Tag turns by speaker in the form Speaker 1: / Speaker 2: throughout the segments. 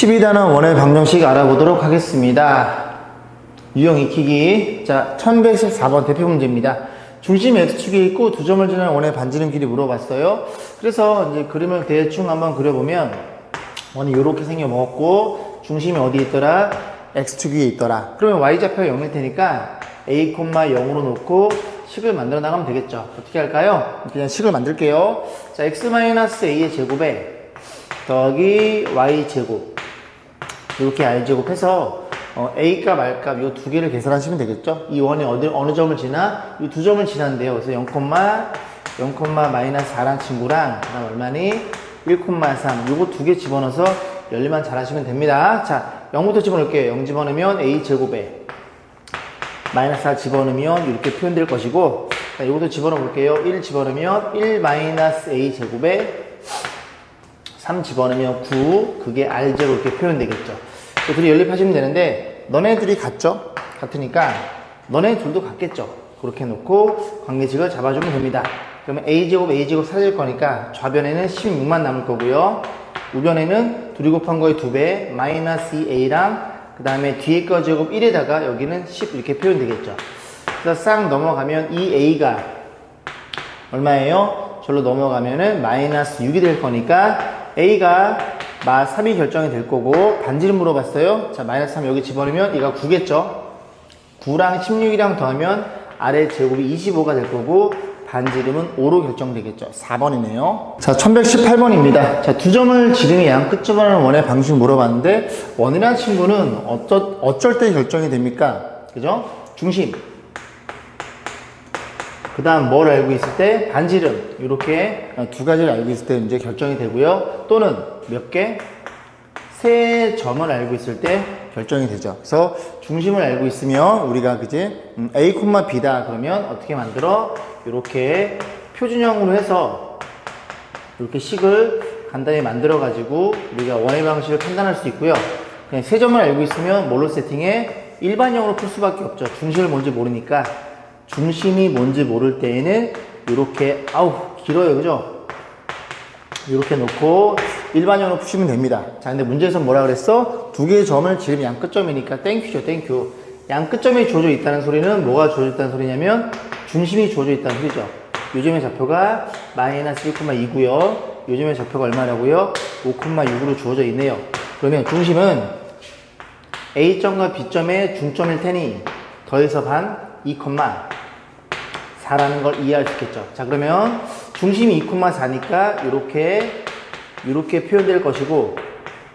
Speaker 1: 12단원 원의 방정식 알아보도록 하겠습니다. 유형 익히기. 자, 1114번 대표 문제입니다. 중심이 X축에 있고 두 점을 지나는 원의 반지름 길이 물어봤어요. 그래서 이제 그림을 대충 한번 그려보면 원이 이렇게 생겨 먹었고 중심이 어디에 있더라? X축 위에 있더라. 그러면 Y좌표가 0일 테니까 A, 0으로 놓고 식을 만들어 나가면 되겠죠. 어떻게 할까요? 그냥 식을 만들게요. 자, X-A의 제곱에 더하기 Y제곱 이렇게 R제곱 해서 A값, R값 이 두 개를 계산하시면 되겠죠. 이 원이 어느 점을 지나? 이 두 점을 지난대요. 그래서 0,4란 친구랑 그다음 얼마니? 1,3 요거 두 개 집어넣어서 열리만 잘 하시면 됩니다. 자, 0부터 집어넣을게요. 0 집어넣으면 A제곱에 마이너스 4 집어넣으면 이렇게 표현될 것이고, 자, 이것도 집어넣어 볼게요. 1 집어넣으면 1 마이너스 A제곱에 3 집어넣으면 9, 그게 R제곱 이렇게 표현되겠죠. 둘이 연립하시면 되는데, 너네들이 같죠? 같으니까 너네 둘도 같겠죠? 그렇게 놓고 관계식을 잡아주면 됩니다. 그러면 A제곱 사라질 거니까 좌변에는 16만 남을 거고요. 우변에는 둘이 곱한 거의 2배, 마이너스 2A랑 그 다음에 뒤에 거 제곱 1에다가 여기는 10 이렇게 표현되겠죠. 그래서 싹 넘어가면 이 A가 얼마예요? 절로 넘어가면은 마이너스 6이 될 거니까 A가 마 3이 결정이 될 거고, 반지름 물어봤어요. 자, 마이너스 3 여기 집어넣으면 얘가 9겠죠. 9랑 16이랑 더하면 아래 제곱이 25가 될 거고, 반지름은 5로 결정되겠죠. 4번이네요. 자, 1118번입니다. 자, 두 점을 지름의 양 끝점을 하는 원의 방식 물어봤는데, 원이라는 친구는 어쩔 때 결정이 됩니까? 그죠? 중심. 그 다음 뭘 알고 있을 때? 반지름. 이렇게 두 가지를 알고 있을 때 이제 결정이 되고요. 또는 몇 개? 세 점을 알고 있을 때 결정이 되죠. 그래서 중심을 알고 있으면 우리가 그지? A, B다. 그러면 어떻게 만들어? 이렇게 표준형으로 해서 이렇게 식을 간단히 만들어 가지고 우리가 원의 방식을 판단할 수 있고요. 그냥 세 점을 알고 있으면 뭘로 세팅해? 일반형으로 풀 수밖에 없죠. 중심을 뭔지 모르니까. 중심이 뭔지 모를 때에는 이렇게, 길어요. 그죠? 이렇게 놓고 일반형으로 푸시면 됩니다. 자, 근데 문제에서 뭐라 그랬어? 두 개의 점을 지름 양 끝점이니까 땡큐죠, 땡큐. 양 끝점이 주어져 있다는 소리는 뭐가 주어져 있다는 소리냐면 중심이 주어져 있다는 소리죠. 요즘의 좌표가 마이너스 1,2고요. 요즘의 좌표가 얼마라고요? 5,6으로 주어져 있네요. 그러면 중심은 A점과 B점의 중점일 테니 더해서 반 2,4라는 걸 이해할 수 있겠죠. 자, 그러면 중심이 2,4니까 이렇게 표현될 것이고,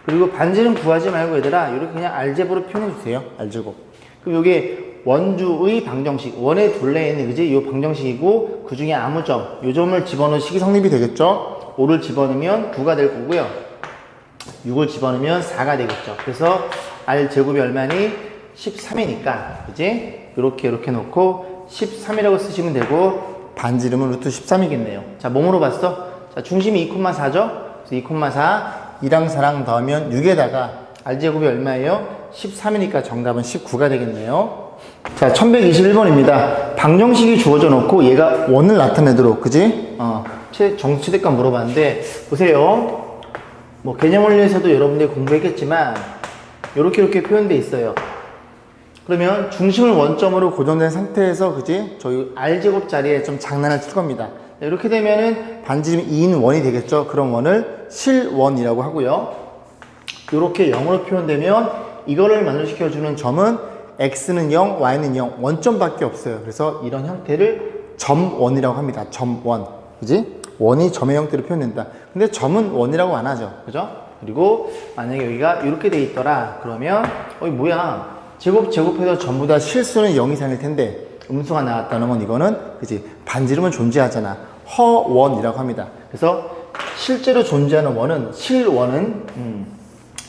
Speaker 1: 그리고 반지름 구하지 말고 얘들아 이렇게 그냥 R제곱으로 표현해 주세요. R제곱. 그럼 이게 원주의 방정식, 원의 둘레에 있는 그지? 이 방정식이고, 그 중에 아무 점, 요 점을 집어넣은 식이 성립이 되겠죠. 5를 집어넣으면 9가 될 거고요. 6을 집어넣으면 4가 되겠죠. 그래서 R제곱이 얼마니? 13이니까 그지? 이렇게 놓고 13이라고 쓰시면 되고, 반지름은 루트 13이겠네요. 자, 뭐로 봤어? 자, 중심이 2,4죠? 그래서 2,4, 2랑 4랑 더하면 6에다가 R제곱이 얼마예요? 13이니까 정답은 19가 되겠네요. 자, 1121번입니다. 방정식이 주어져 놓고 얘가 원을 나타내도록, 그지? 정수최대값 물어봤는데, 보세요. 뭐, 개념원리에서도 여러분들이 공부했겠지만, 이렇게 표현되어 있어요. 그러면 중심을 원점으로 고정된 상태에서, 그지? 저희 R제곱 자리에 좀 장난을 칠 겁니다. 이렇게 되면은 반지름이 2인 원이 되겠죠? 그런 원을 실원이라고 하고요. 이렇게 0으로 표현되면 이거를 만족시켜주는 점은 X는 0, Y는 0, 원점밖에 없어요. 그래서 이런 형태를 점원이라고 합니다. 점원. 그지? 원이 점의 형태로 표현된다. 근데 점은 원이라고 안 하죠. 그죠? 그리고 만약에 여기가 이렇게 돼 있더라. 그러면, 뭐야. 제곱해서 전부 다 실수는 0 이상일 텐데, 음수가 나왔다는 건 이거는, 그지? 반지름은 존재하잖아. 허원이라고 합니다. 그래서 실제로 존재하는 원은, 실원은,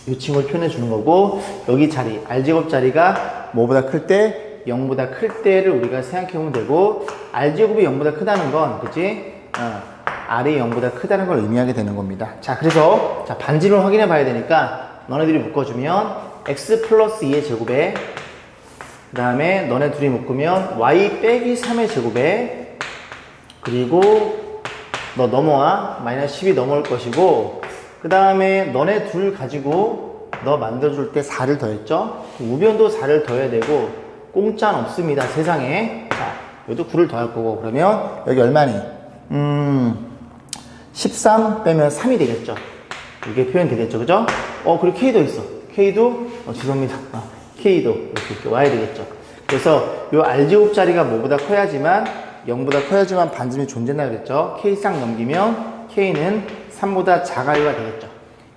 Speaker 1: 이 친구를 표현해 주는 거고, 여기 자리, R제곱 자리가 뭐보다 클 때, 0보다 클 때를 우리가 생각해 보면 되고, R제곱이 0보다 크다는 건, 그치? R이 0보다 크다는 걸 의미하게 되는 겁니다. 자, 그래서, 자, 반지름을 확인해 봐야 되니까, 너네들이 묶어주면, X 플러스 2의 제곱에, 그 다음에 너네 둘이 묶으면, Y 빼기 3의 제곱에, 그리고, 너 넘어와. 마이너스 10이 넘어올 것이고, 그 다음에 너네 둘 가지고 너 만들어줄 때 4를 더했죠? 우변도 4를 더해야 되고 공짜는 없습니다 세상에. 자, 여기도 9를 더할 거고 그러면 여기 얼마니? 13 빼면 3이 되겠죠. 이게 표현 되겠죠, 그죠? 그리고 K도 있어. K도 죄송합니다. K도 이렇게 와야 되겠죠. 그래서 이 R제곱자리가 뭐보다 커야지만 0보다 커야지만 반지름이 존재한다 그랬죠. K쌍 넘기면 K는 3보다 작아요가 되겠죠.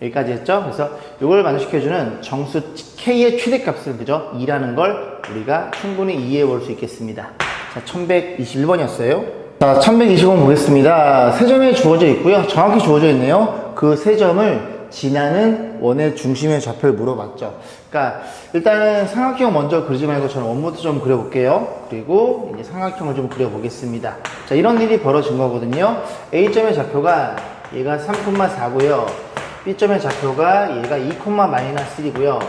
Speaker 1: 여기까지 했죠. 그래서 이걸 만족시켜주는 정수 K의 최대값을 그죠? 2라는 걸 우리가 충분히 이해해 볼 수 있겠습니다. 자, 1121번이었어요. 자, 1120번 보겠습니다. 세 점이 주어져 있고요. 정확히 주어져 있네요. 그 세 점을 지나는 원의 중심의 좌표를 물어봤죠. 그러니까 일단은 삼각형 먼저 그리지 말고 저는 원부터 좀 그려볼게요. 그리고 이제 삼각형을 좀 그려보겠습니다. 자, 이런 일이 벌어진 거거든요. A점의 좌표가 얘가 3,4고요. B점의 좌표가 얘가 2,-1이고요.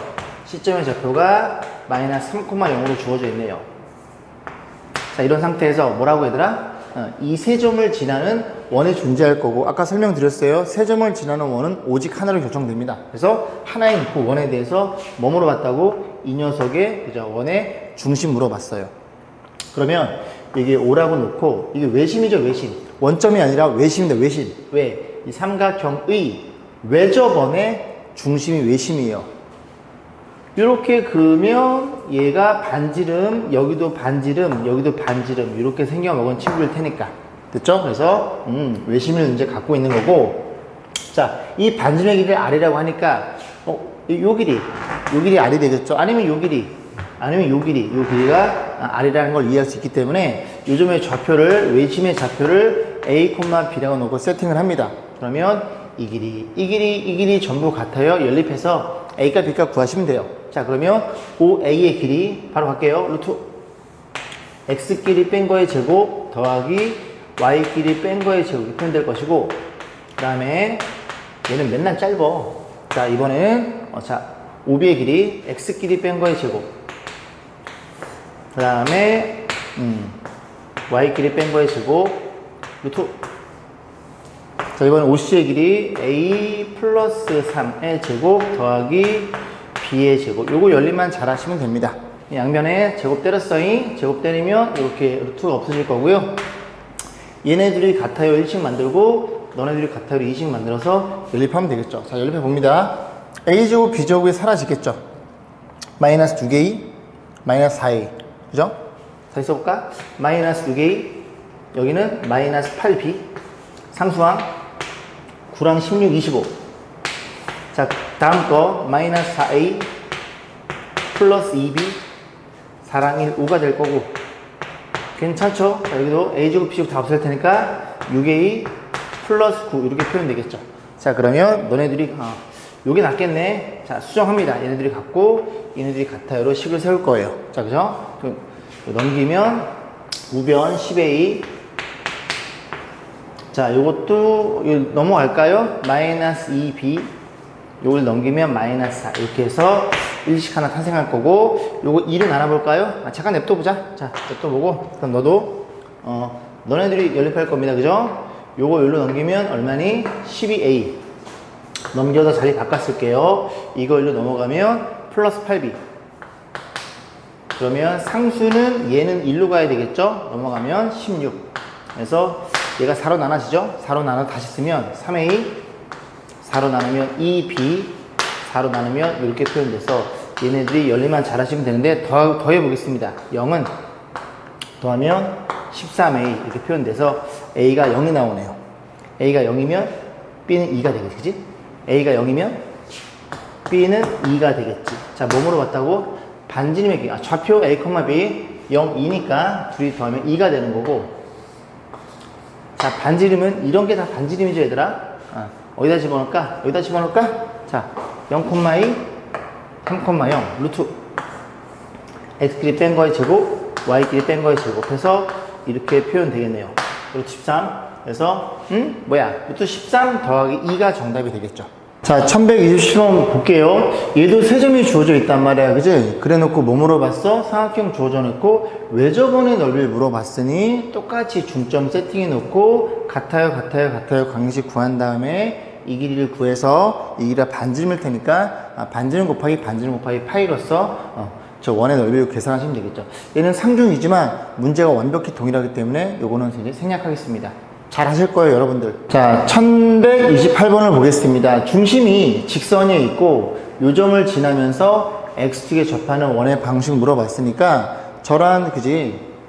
Speaker 1: C점의 좌표가 마이너스 3,0으로 주어져 있네요. 자, 이런 상태에서 뭐라고 얘들아? 이 세 점을 지나는 원이 존재할 거고 아까 설명드렸어요. 세 점을 지나는 원은 오직 하나로 결정됩니다. 그래서 하나에 있고 원에 대해서 뭐 물어봤다고? 이 녀석의 그죠? 원의 중심 물어봤어요. 그러면 이게 O라고 놓고 이게 외심이죠, 외심. 원점이 아니라 외심입니다, 외심. 왜? 이 삼각형의 외접원의 중심이 외심이에요. 이렇게 그으면 얘가 반지름, 여기도 반지름, 여기도 반지름 이렇게 생겨먹은 친구일 테니까. 됐죠? 그래서 외심을 이제 갖고 있는 거고. 자, 이 반지름의 길이를 R이라고 하니까 요 길이 R이 되겠죠? 아니면 요 길이, 아니면 요 길이가 R이라는 걸 이해할 수 있기 때문에 요즘의 좌표를, 외심의 좌표를 A, B라고 놓고 세팅을 합니다. 그러면 이 길이 전부 같아요. 연립해서 A값, B값 구하시면 돼요. 자, 그러면 OA의 길이 바로 갈게요. 루트 X 길이 뺀 거의 제곱 더하기 Y 길이 뺀 거의 제곱이 표현될 것이고 그 다음에 얘는 맨날 짧아. 자, 이번에는 OB의 길이 X 길이 뺀 거의 제곱 그 다음에 Y 길이 뺀 거의 제곱 루트. 자, 이번엔 OC의 길이 A 플러스 3의 제곱 더하기 B의 제곱. 요거 연립만 잘 하시면 됩니다. 양변에 제곱 때렸어요. 제곱 때리면 이렇게 루트가 없어질 거고요. 얘네들이 같아요 1씩 만들고 너네들이 같아요 2씩 만들어서 연립하면 되겠죠. 자, 연립해 봅니다. A제곱 B제곱이 사라지겠죠. 마이너스 2A 마이너스 4A 그죠? 다시 써볼까? 마이너스 2A 여기는 마이너스 8B 상수항 9랑 16, 25. 자, 다음 거 마이너스 4A 플러스 2B 4랑 1, 5가 될 거고 괜찮죠? 자, 여기도 A제곱 B제곱 다 없앨 테니까 6A 플러스 9 이렇게 표현되겠죠. 자, 그러면 너네들이 요게 낫겠네. 자, 수정합니다. 얘네들이 같고 얘네들이 같아요로 식을 세울 거예요. 자, 그죠? 넘기면 우변 10A. 자, 요것도 넘어갈까요? 마이너스 2B 요걸 넘기면 마이너스 4 이렇게 해서 일식 하나 탄생할 거고 요거 2를 나눠볼까요? 잠깐 냅둬보자. 자, 냅둬보고 그럼 너도 너네들이 연립할 겁니다. 그죠? 요거 여기로 넘기면 얼마니? 12A 넘겨서 자리 바꿨을게요. 이거 여기로 넘어가면 플러스 8B 그러면 상수는 얘는 1로 가야 되겠죠? 넘어가면 16 그래서 얘가 4로 나눠지죠? 4로 나눠 다시 쓰면 3A 4로 나누면 2B 4로 나누면 이렇게 표현돼서 얘네들이 연립만 잘 하시면 되는데 더해 보겠습니다. 0은 더하면 13A 이렇게 표현돼서 A가 0이 나오네요. A가 0이면 B는 2가 되겠지, 그치? A가 0이면 B는 2가 되겠지. 자, 뭐 물어봤다고? 반지름의 길이, 좌표 A, B 0, 2니까 둘이 더하면 2가 되는 거고 자, 반지름은 이런 게 다 반지름이죠, 얘들아. 어디다 집어넣을까? 여기다 집어넣을까? 자, 0,2, 3,0 루트 x끼리 뺀 거의 제곱, y끼리 뺀 거의 제곱 해서 이렇게 표현되겠네요. 루트 13. 그래서 루트 13 더하기 2가 정답이 되겠죠. 자, 1127번 볼게요. 얘도 세 점이 주어져 있단 말이야, 그지? 그래 놓고 뭐 물어봤어? 삼각형 주어져 놓고 외접원의 넓이를 물어봤으니 똑같이 중점 세팅해 놓고 같아요 강식 구한 다음에 이 길이를 구해서 이 길이가 반지름일 테니까 반지름 곱하기 반지름 곱하기 파이로서 저 원의 넓이를 계산하시면 되겠죠. 얘는 상중이지만 문제가 완벽히 동일하기 때문에 요거는 이제 생략하겠습니다. 잘 하실 거예요, 여러분들. 자, 1128번을 보겠습니다. 중심이 직선에 있고 요점을 지나면서 x축에 접하는 원의 방식 물어봤으니까 저런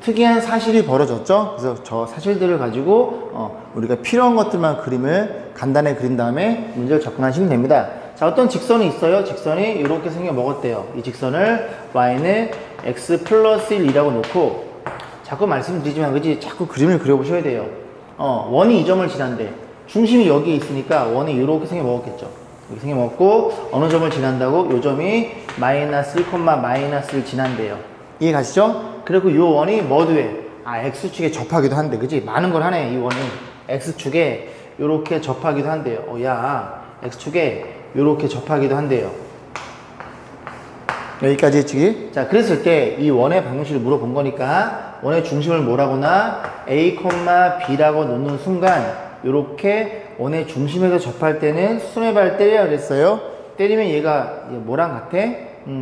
Speaker 1: 특이한 사실이 벌어졌죠. 그래서 저 사실들을 가지고 우리가 필요한 것들만 그림을 간단히 그린 다음에 문제를 접근하시면 됩니다. 자, 어떤 직선이 있어요. 직선이 이렇게 생겨 먹었대요. 이 직선을 y는 x 플러스 1이라고 놓고, 자꾸 말씀드리지만 그지 자꾸 그림을 그려보셔야 돼요. 원이 이 점을 지난대. 중심이 여기 있으니까 원이 이렇게 생겨 먹었겠죠. 이렇게 생겨 먹고 어느 점을 지난다고? 요 점이 마이너스 1, 마이너스 1 지난대요. 이해 가시죠? 그리고 요 원이 뭐도해? x축에 접하기도 한대. 그지? 많은 걸 하네. 이 원이 x축에 요렇게 접하기도 한대요. x축에 요렇게 접하기도 한대요. 여기까지 했지? 자, 그랬을 때 이 원의 방정식을 물어본 거니까 원의 중심을 뭐라고나 a, b라고 놓는 순간 요렇게 원의 중심에서 접할 때는 수뇌발 때려야 그랬어요. 때리면 얘가 뭐랑 같아?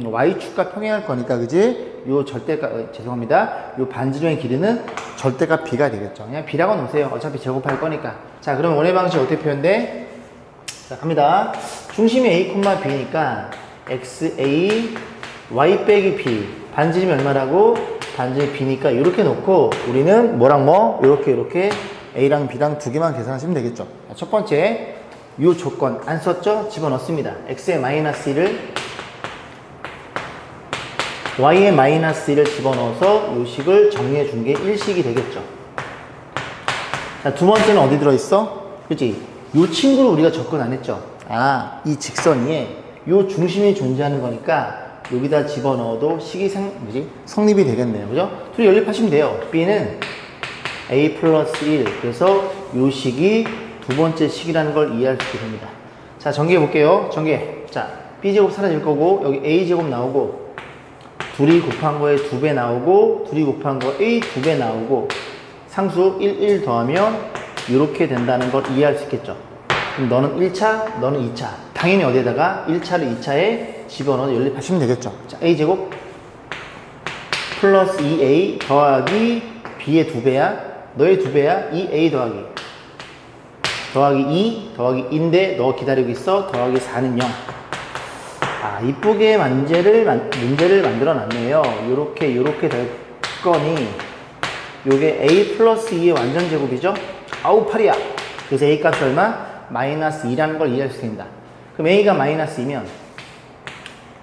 Speaker 1: y축과 평행할 거니까, 그지? 요 절대값, 죄송합니다. 요 반지름의 길이는 절대값 b가 되겠죠. 그냥 b라고 놓으세요. 어차피 제곱할 거니까. 자, 그럼 원의 방식 어떻게 표현돼? 자, 갑니다. 중심이 a, b니까 xa, y 빼기 b. 반지름이 얼마라고? 반지름이 b니까 이렇게 놓고 우리는 뭐랑 뭐? 이렇게 a랑 b랑 두 개만 계산하시면 되겠죠. 자, 첫 번째, 요 조건 안 썼죠? 집어넣습니다. x의 마이너스 1을 y의 마이너스 1을 집어넣어서 요 식을 정리해 준 게 1식이 되겠죠. 자, 두 번째는 어디 들어있어? 그치? 요 친구를 우리가 접근 안 했죠. 이 직선 위에 요 중심이 존재하는 거니까 여기다 집어넣어도 식이 성립이 되겠네요. 그죠? 둘이 연립하시면 돼요. b는 a 플러스 1. 그래서 요 식이 두 번째 식이라는 걸 이해할 수 있게 됩니다. 자, 전개해 볼게요. 전개. 자, b제곱 사라질 거고 여기 a제곱 나오고 둘이 곱한 거에 2배 나오고 둘이 곱한 거 a 2배 나오고 상수 1 더하면 이렇게 된다는 걸 이해할 수 있겠죠. 그럼 너는 1차, 너는 2차. 당연히 어디에다가 1차를 2차에 집어넣어 연립하시면 되겠죠. 자, a제곱 플러스 2a 더하기 b의 2배야. 너의 2배야. 2a 더하기 2 더하기 2인데 너 기다리고 있어. 더하기 4는 0. 이쁘게 문제를 만들어 놨네요. 요렇게 될 거니 요게 a 플러스 2의 완전 제곱이죠. 아우 팔이야. 그래서 a 값이 얼마? 마이너스 2라는 걸 이해할 수 있습니다. 그럼 a가 마이너스 2면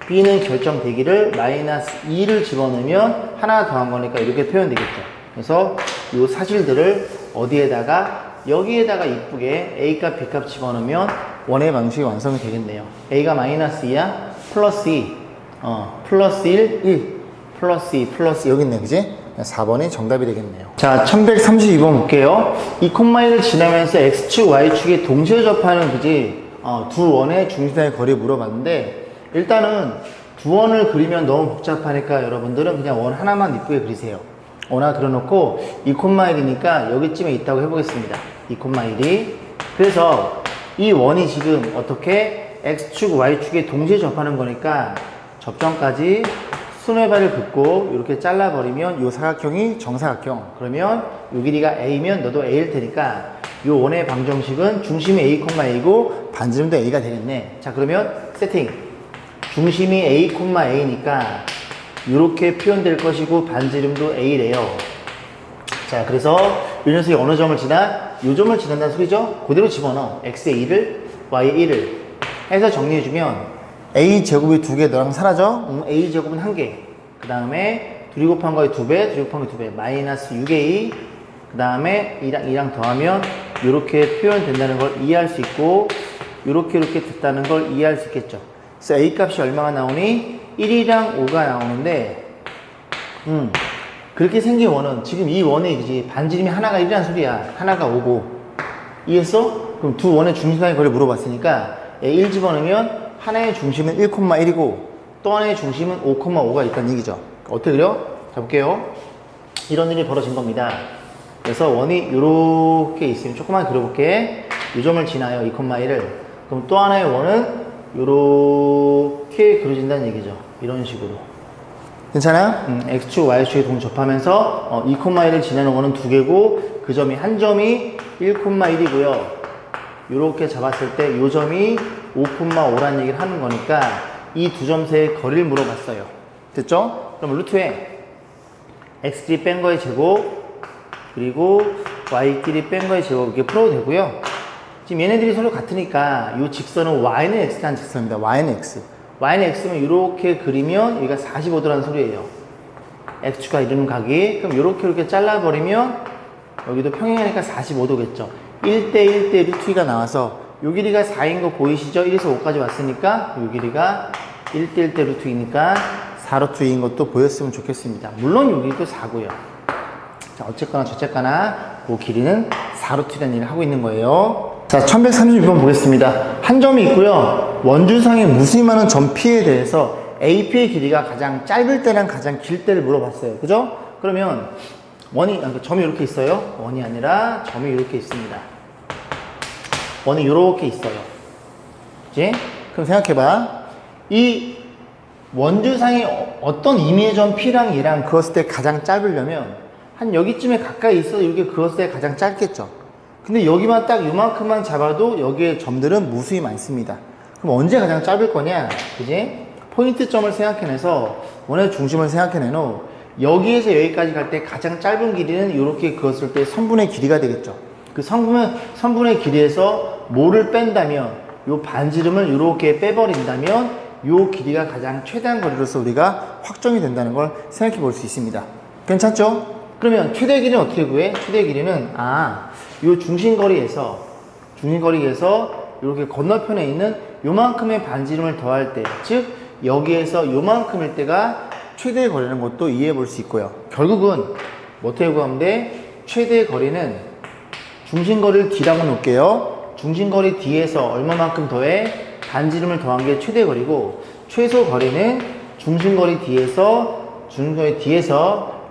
Speaker 1: b는 결정되기를 마이너스 2를 집어넣으면 하나 더한 거니까 이렇게 표현되겠죠. 그래서 요 사실들을 어디에다가 여기에다가 이쁘게 a 값, b 값 집어넣으면 원의 방식이 완성이 되겠네요. a가 마이너스 2야. 플러스 2 플러스 1 플러스 2 플러스 여기 있네, 그지? 4번이 정답이 되겠네요. 자, 1132번 볼게요. 이 콤마인을 지나면서 x축, y축이 동시에 접하는 그지? 두 원의 중심사의 거리 물어봤는데 일단은 두 원을 그리면 너무 복잡하니까 여러분들은 그냥 원 하나만 이쁘게 그리세요. 원 하나 그려놓고 2,1이니까 여기쯤에 있다고 해보겠습니다. 2,1이. 그래서 이 원이 지금 어떻게 x축, y축에 동시에 접하는 거니까 접점까지 수뇌발을 긋고 이렇게 잘라버리면 이 사각형이 정사각형. 그러면 이 길이가 a면 너도 a일 테니까 이 원의 방정식은 중심이 a, a고 반지름도 a가 되겠네. 자, 그러면 세팅. 중심이 a, a니까 이렇게 표현될 것이고 반지름도 a래요. 자, 그래서 이 녀석이 어느 점을 지나? 이 점을 지난다는 소리죠? 그대로 집어넣어. x의 2를 y의 1을 해서 정리해주면 a제곱이 2개 너랑 사라져? a제곱은 1개. 그 다음에 둘이 곱한 거에 2배, 둘이 곱한 거에 2배. 마이너스 6a. 그 다음에 2랑 더하면 이렇게 표현된다는 걸 이해할 수 있고 이렇게 됐다는 걸 이해할 수 있겠죠. 그래서 a 값이 얼마가 나오니? 1이랑 5가 나오는데 그렇게 생긴 원은 지금 이 원의 그지 반지름이 하나가 1이라는 소리야. 하나가 5고. 이해했어? 그럼 두 원의 중심사의 거리를 물어봤으니까 1 집어넣으면 하나의 중심은 1,1이고 또 하나의 중심은 5,5가 있다는 얘기죠. 어떻게 그려? 자, 볼게요. 이런 일이 벌어진 겁니다. 그래서 원이 이렇게 있으면 조금만 그려볼게. 이 점을 지나요. 2,1을. 그럼 또 하나의 원은 요렇게 그려진다는 얘기죠. 이런 식으로. 괜찮아요? X축, Y축이 동접하면서 2,1을 지나는 거는 2개고 그 점이 한 점이 1,1이고요. 요렇게 잡았을 때 요 점이 5,5라는 얘기를 하는 거니까 이 두 점 사이의 거리를 물어봤어요. 됐죠? 그럼 루트에 X끼리 뺀 거의 제곱 그리고 Y끼리 뺀 거의 제곱 이렇게 풀어도 되고요. 지금 얘네들이 서로 같으니까 이 직선은 Y는 X라는 직선입니다. Y는 X. Y는 X면 이렇게 그리면 여기가 45도라는 소리예요. X축과 이름 각이. 그럼 이렇게 잘라버리면 여기도 평행하니까 45도겠죠. 1대 1대 루트 2가 나와서 요 길이가 4인 거 보이시죠? 1에서 5까지 왔으니까 요 길이가 1대 1대 루트 2니까 4루트 2인 것도 보였으면 좋겠습니다. 물론 여기도 4고요. 자, 어쨌거나 저쨌거나 그 길이는 4루트 2라는 일을 하고 있는 거예요. 자, 1136번 보겠습니다. 한 점이 있고요. 원주상의 무수히 많은 점 P에 대해서 AP의 길이가 가장 짧을 때랑 가장 길 때를 물어봤어요. 그죠? 그러면 점이 이렇게 있어요. 원이 아니라 점이 이렇게 있습니다. 원이 이렇게 있어요. 그치? 그럼 생각해봐. 이 원주상이 어떤 임의의 점 P랑 얘랑 그었을 때 가장 짧으려면 한 여기쯤에 가까이 있어서 이렇게 그었을 때 가장 짧겠죠. 근데 여기만 딱 요만큼만 잡아도 여기에 점들은 무수히 많습니다. 그럼 언제 가장 짧을 거냐? 그지? 포인트점을 생각해내서 원의 중심을 생각해내놓 여기에서 여기까지 갈 때 가장 짧은 길이는 이렇게 그었을 때 선분의 길이가 되겠죠. 그 선분의 길이에서 뭐를 뺀다면 요 반지름을 이렇게 빼버린다면 요 길이가 가장 최대한 거리로서 우리가 확정이 된다는 걸 생각해 볼 수 있습니다. 괜찮죠? 그러면 최대 길이는 어떻게 구해? 최대 길이는 요 중심거리에서 이렇게 건너편에 있는 요만큼의 반지름을 더할 때, 즉 여기에서 요만큼일 때가 최대의 거리라는 것도 이해해 볼 수 있고요. 결국은 어떻게 구하면 돼? 최대의 거리는 중심거리를 D라고 놓을게요. 중심거리 D에서 얼마만큼 더해? 반지름을 더한 게 최대 거리고, 최소 거리는 중심거리 D에서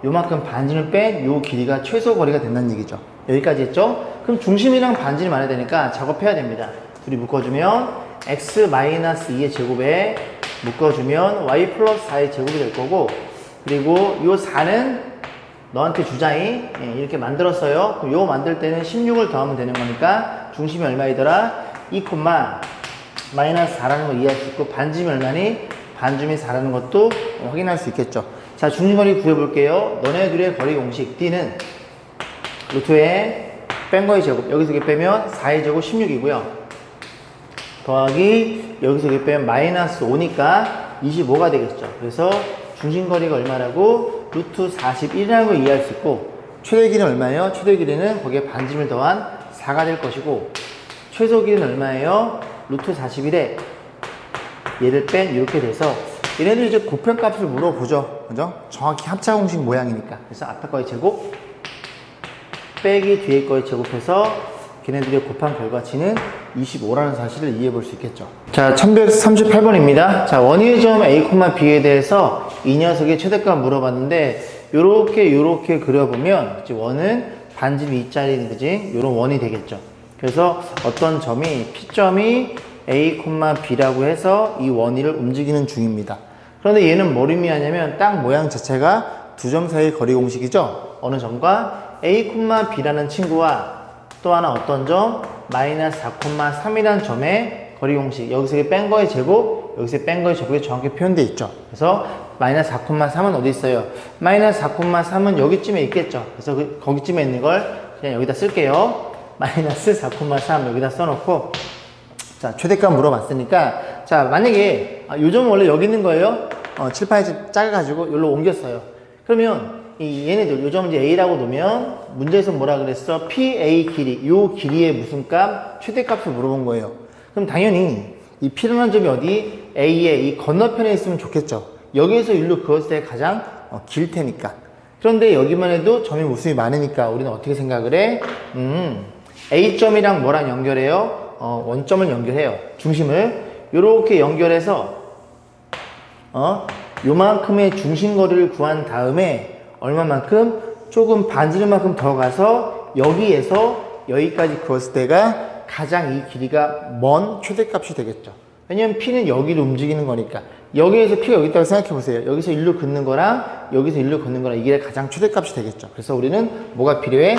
Speaker 1: 요만큼 반지름을 뺀 요 길이가 최소 거리가 된다는 얘기죠. 여기까지 했죠? 그럼 중심이랑 반지름 알아야 되니까 작업해야 됩니다. 둘이 묶어주면 x-2의 제곱에 묶어주면 y 플러스 4의 제곱이 될 거고, 그리고 요 4는 너한테 주자이 이렇게 만들었어요. 그럼 요 만들 때는 16을 더하면 되는 거니까 중심이 얼마이더라? 2, 마이너스 4라는 걸 이해할 수 있고, 반지름이 얼마니? 반지름이 4라는 것도 확인할 수 있겠죠. 자, 중심거리 구해볼게요. 너네 둘의 거리 공식 D는 루트에 뺀 거의 제곱, 여기서 이렇게 빼면 4의 제곱 16이고요. 더하기 여기서 이렇게 빼면 마이너스 5니까 25가 되겠죠. 그래서 중심거리가 얼마라고? 루트 41이라는 걸 이해할 수 있고, 최대 길이는 얼마예요? 최대 길이는 거기에 반지름을 더한 4가 될 것이고, 최소 길이는 얼마예요? 루트 41에 얘를 뺀 이렇게 돼서 얘네들 이제 곱편값을 물어보죠. 그죠? 정확히 합차 공식 모양이니까. 그래서 앞에 거의 제곱 빼기 뒤에 거의 제곱해서 걔네들의 곱한 결과치는 25라는 사실을 이해해 볼 수 있겠죠. 자, 1138번입니다. 자, 원의의 점 A, B에 대해서 이 녀석의 최대값 물어봤는데, 요렇게 그려보면 원은 반지름 2짜리, 그지? 요런 원이 되겠죠. 그래서 어떤 점이 P점이 A, B라고 해서 이 원의를 움직이는 중입니다. 그런데 얘는 뭘 의미하냐면 딱 모양 자체가 두 점 사이의 거리 공식이죠. 어느 점과 A, B라는 친구와 또 하나 어떤 점? 마이너스 4,3이라는 점의 거리 공식. 여기서 뺀 거의 제곱, 여기서 뺀 거의 제곱이 정확히 표현되어 있죠. 그래서 마이너스 4,3은 어디 있어요? 마이너스 4,3은 여기쯤에 있겠죠. 그래서 거기쯤에 있는 걸 그냥 여기다 쓸게요. 마이너스 4,3 여기다 써놓고, 자, 최대값 물어봤으니까, 자, 만약에 요 점은 원래 여기 있는 거예요. 칠판이 작아가지고 여기로 옮겼어요. 그러면 얘네들 요 점은 이제 A라고 놓으면 문제에서 뭐라 그랬어? PA 길이, 요 길이의 무슨 값? 최대값을 물어본 거예요. 그럼 당연히 이 P라는 점이 어디? A의 이 건너편에 있으면 좋겠죠. 여기에서 일로 그었을 때 가장 길 테니까. 그런데 여기만 해도 점이 무수히 많으니까 우리는 어떻게 생각을 해? A점이랑 뭐랑 연결해요? 원점을 연결해요. 중심을 요렇게 연결해서 요만큼의 중심거리를 구한 다음에 얼마만큼? 조금 반지름만큼 더 가서 여기에서 여기까지 그었을 때가 가장 이 길이가 먼 최대값이 되겠죠. 왜냐면 P는 여기로 움직이는 거니까. 여기에서 P가 여기 있다고 생각해 보세요. 여기서 일로 긋는 거랑 여기서 일로 긋는 거랑 이게 가장 최대값이 되겠죠. 그래서 우리는 뭐가 필요해?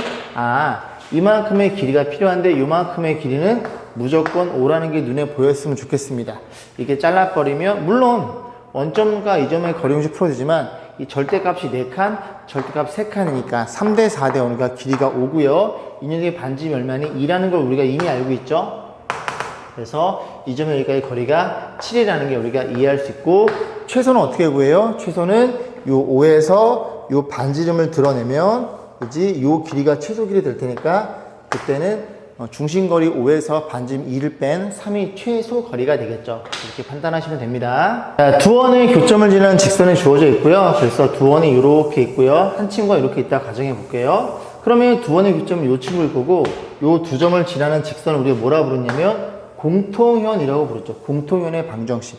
Speaker 1: 이만큼의 길이가 필요한데 이만큼의 길이는 무조건 5라는 게 눈에 보였으면 좋겠습니다. 이렇게 잘라버리면 물론 원점과 이 점의 거리 공식 풀어주지만 이 절대값이 4칸, 절대값 3칸이니까 3대 4대 5니까 길이가 5고요. 이 녀석의 반지름이 얼마니? 2라는 걸 우리가 이미 알고 있죠. 그래서 이 점의 여기까지 거리가 7이라는 게 우리가 이해할 수 있고, 최소는 어떻게 구해요? 최소는 요 5에서 요 반지름을 드러내면 그지? 요 길이가 최소 길이 될 테니까 그때는 중심거리 5에서 반지름 2를 뺀 3이 최소 거리가 되겠죠. 이렇게 판단하시면 됩니다. 자, 두 원의 교점을 지나는 직선이 주어져 있고요. 그래서 두 원이 이렇게 있고요. 한 친구가 이렇게 있다 가정해 볼게요. 그러면 두 원의 교점은 이 친구일 거고, 요 두 점을 지나는 직선을 우리가 뭐라 부르냐면 공통현이라고 부르죠. 공통현의 방정식.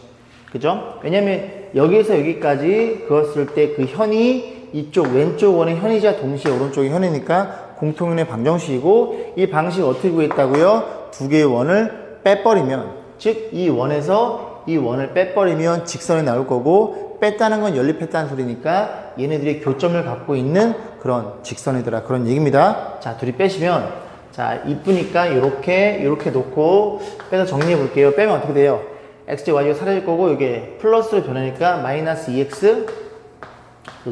Speaker 1: 그죠? 왜냐면 여기에서 여기까지 그었을 때 그 현이 이쪽 왼쪽 원의 현이자 동시에 오른쪽의 현이니까 공통현의 방정식이고, 이 방식 어떻게 구했다고요? 두 개의 원을 빼버리면, 즉 이 원에서 이 원을 빼버리면 직선이 나올 거고, 뺐다는 건 연립했다는 소리니까 얘네들이 교점을 갖고 있는 그런 직선이더라, 그런 얘기입니다. 자, 둘이 빼시면, 자, 이쁘니까 이렇게 놓고 빼서 정리해 볼게요. 빼면 어떻게 돼요? x, y가 사라질 거고, 이게 플러스로 변하니까 마이너스 2x,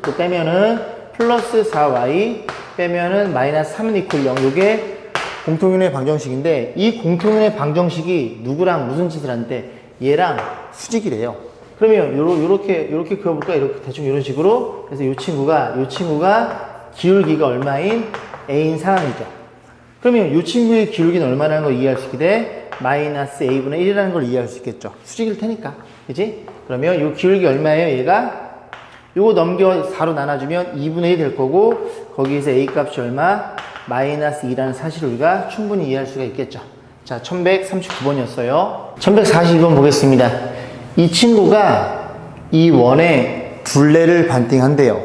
Speaker 1: 또 빼면은 플러스 4y, 빼면은 마이너스 3은 이퀄 0. 이게 공통윤의 방정식인데, 이 공통윤의 방정식이 누구랑 무슨 짓을 하는데, 얘랑 수직이래요. 그러면 요렇게 그어볼까? 이렇게 대충 이런 식으로. 그래서 이 친구가 기울기가 얼마인 a인 상황이죠. 그러면 이 친구의 기울기는 얼마라는 걸 이해할 수 있게 돼? 마이너스 a분의 1이라는 걸 이해할 수 있겠죠. 수직일 테니까. 그지? 그러면 이 기울기 얼마예요, 얘가? 요거 넘겨 4로 나눠주면 2분의 1이 될 거고, 거기에서 a 값이 얼마? 마이너스 2라는 사실을 우리가 충분히 이해할 수가 있겠죠. 자, 1139번이었어요. 1142번 보겠습니다. 이 친구가 이 원의 둘레를 반띵한대요.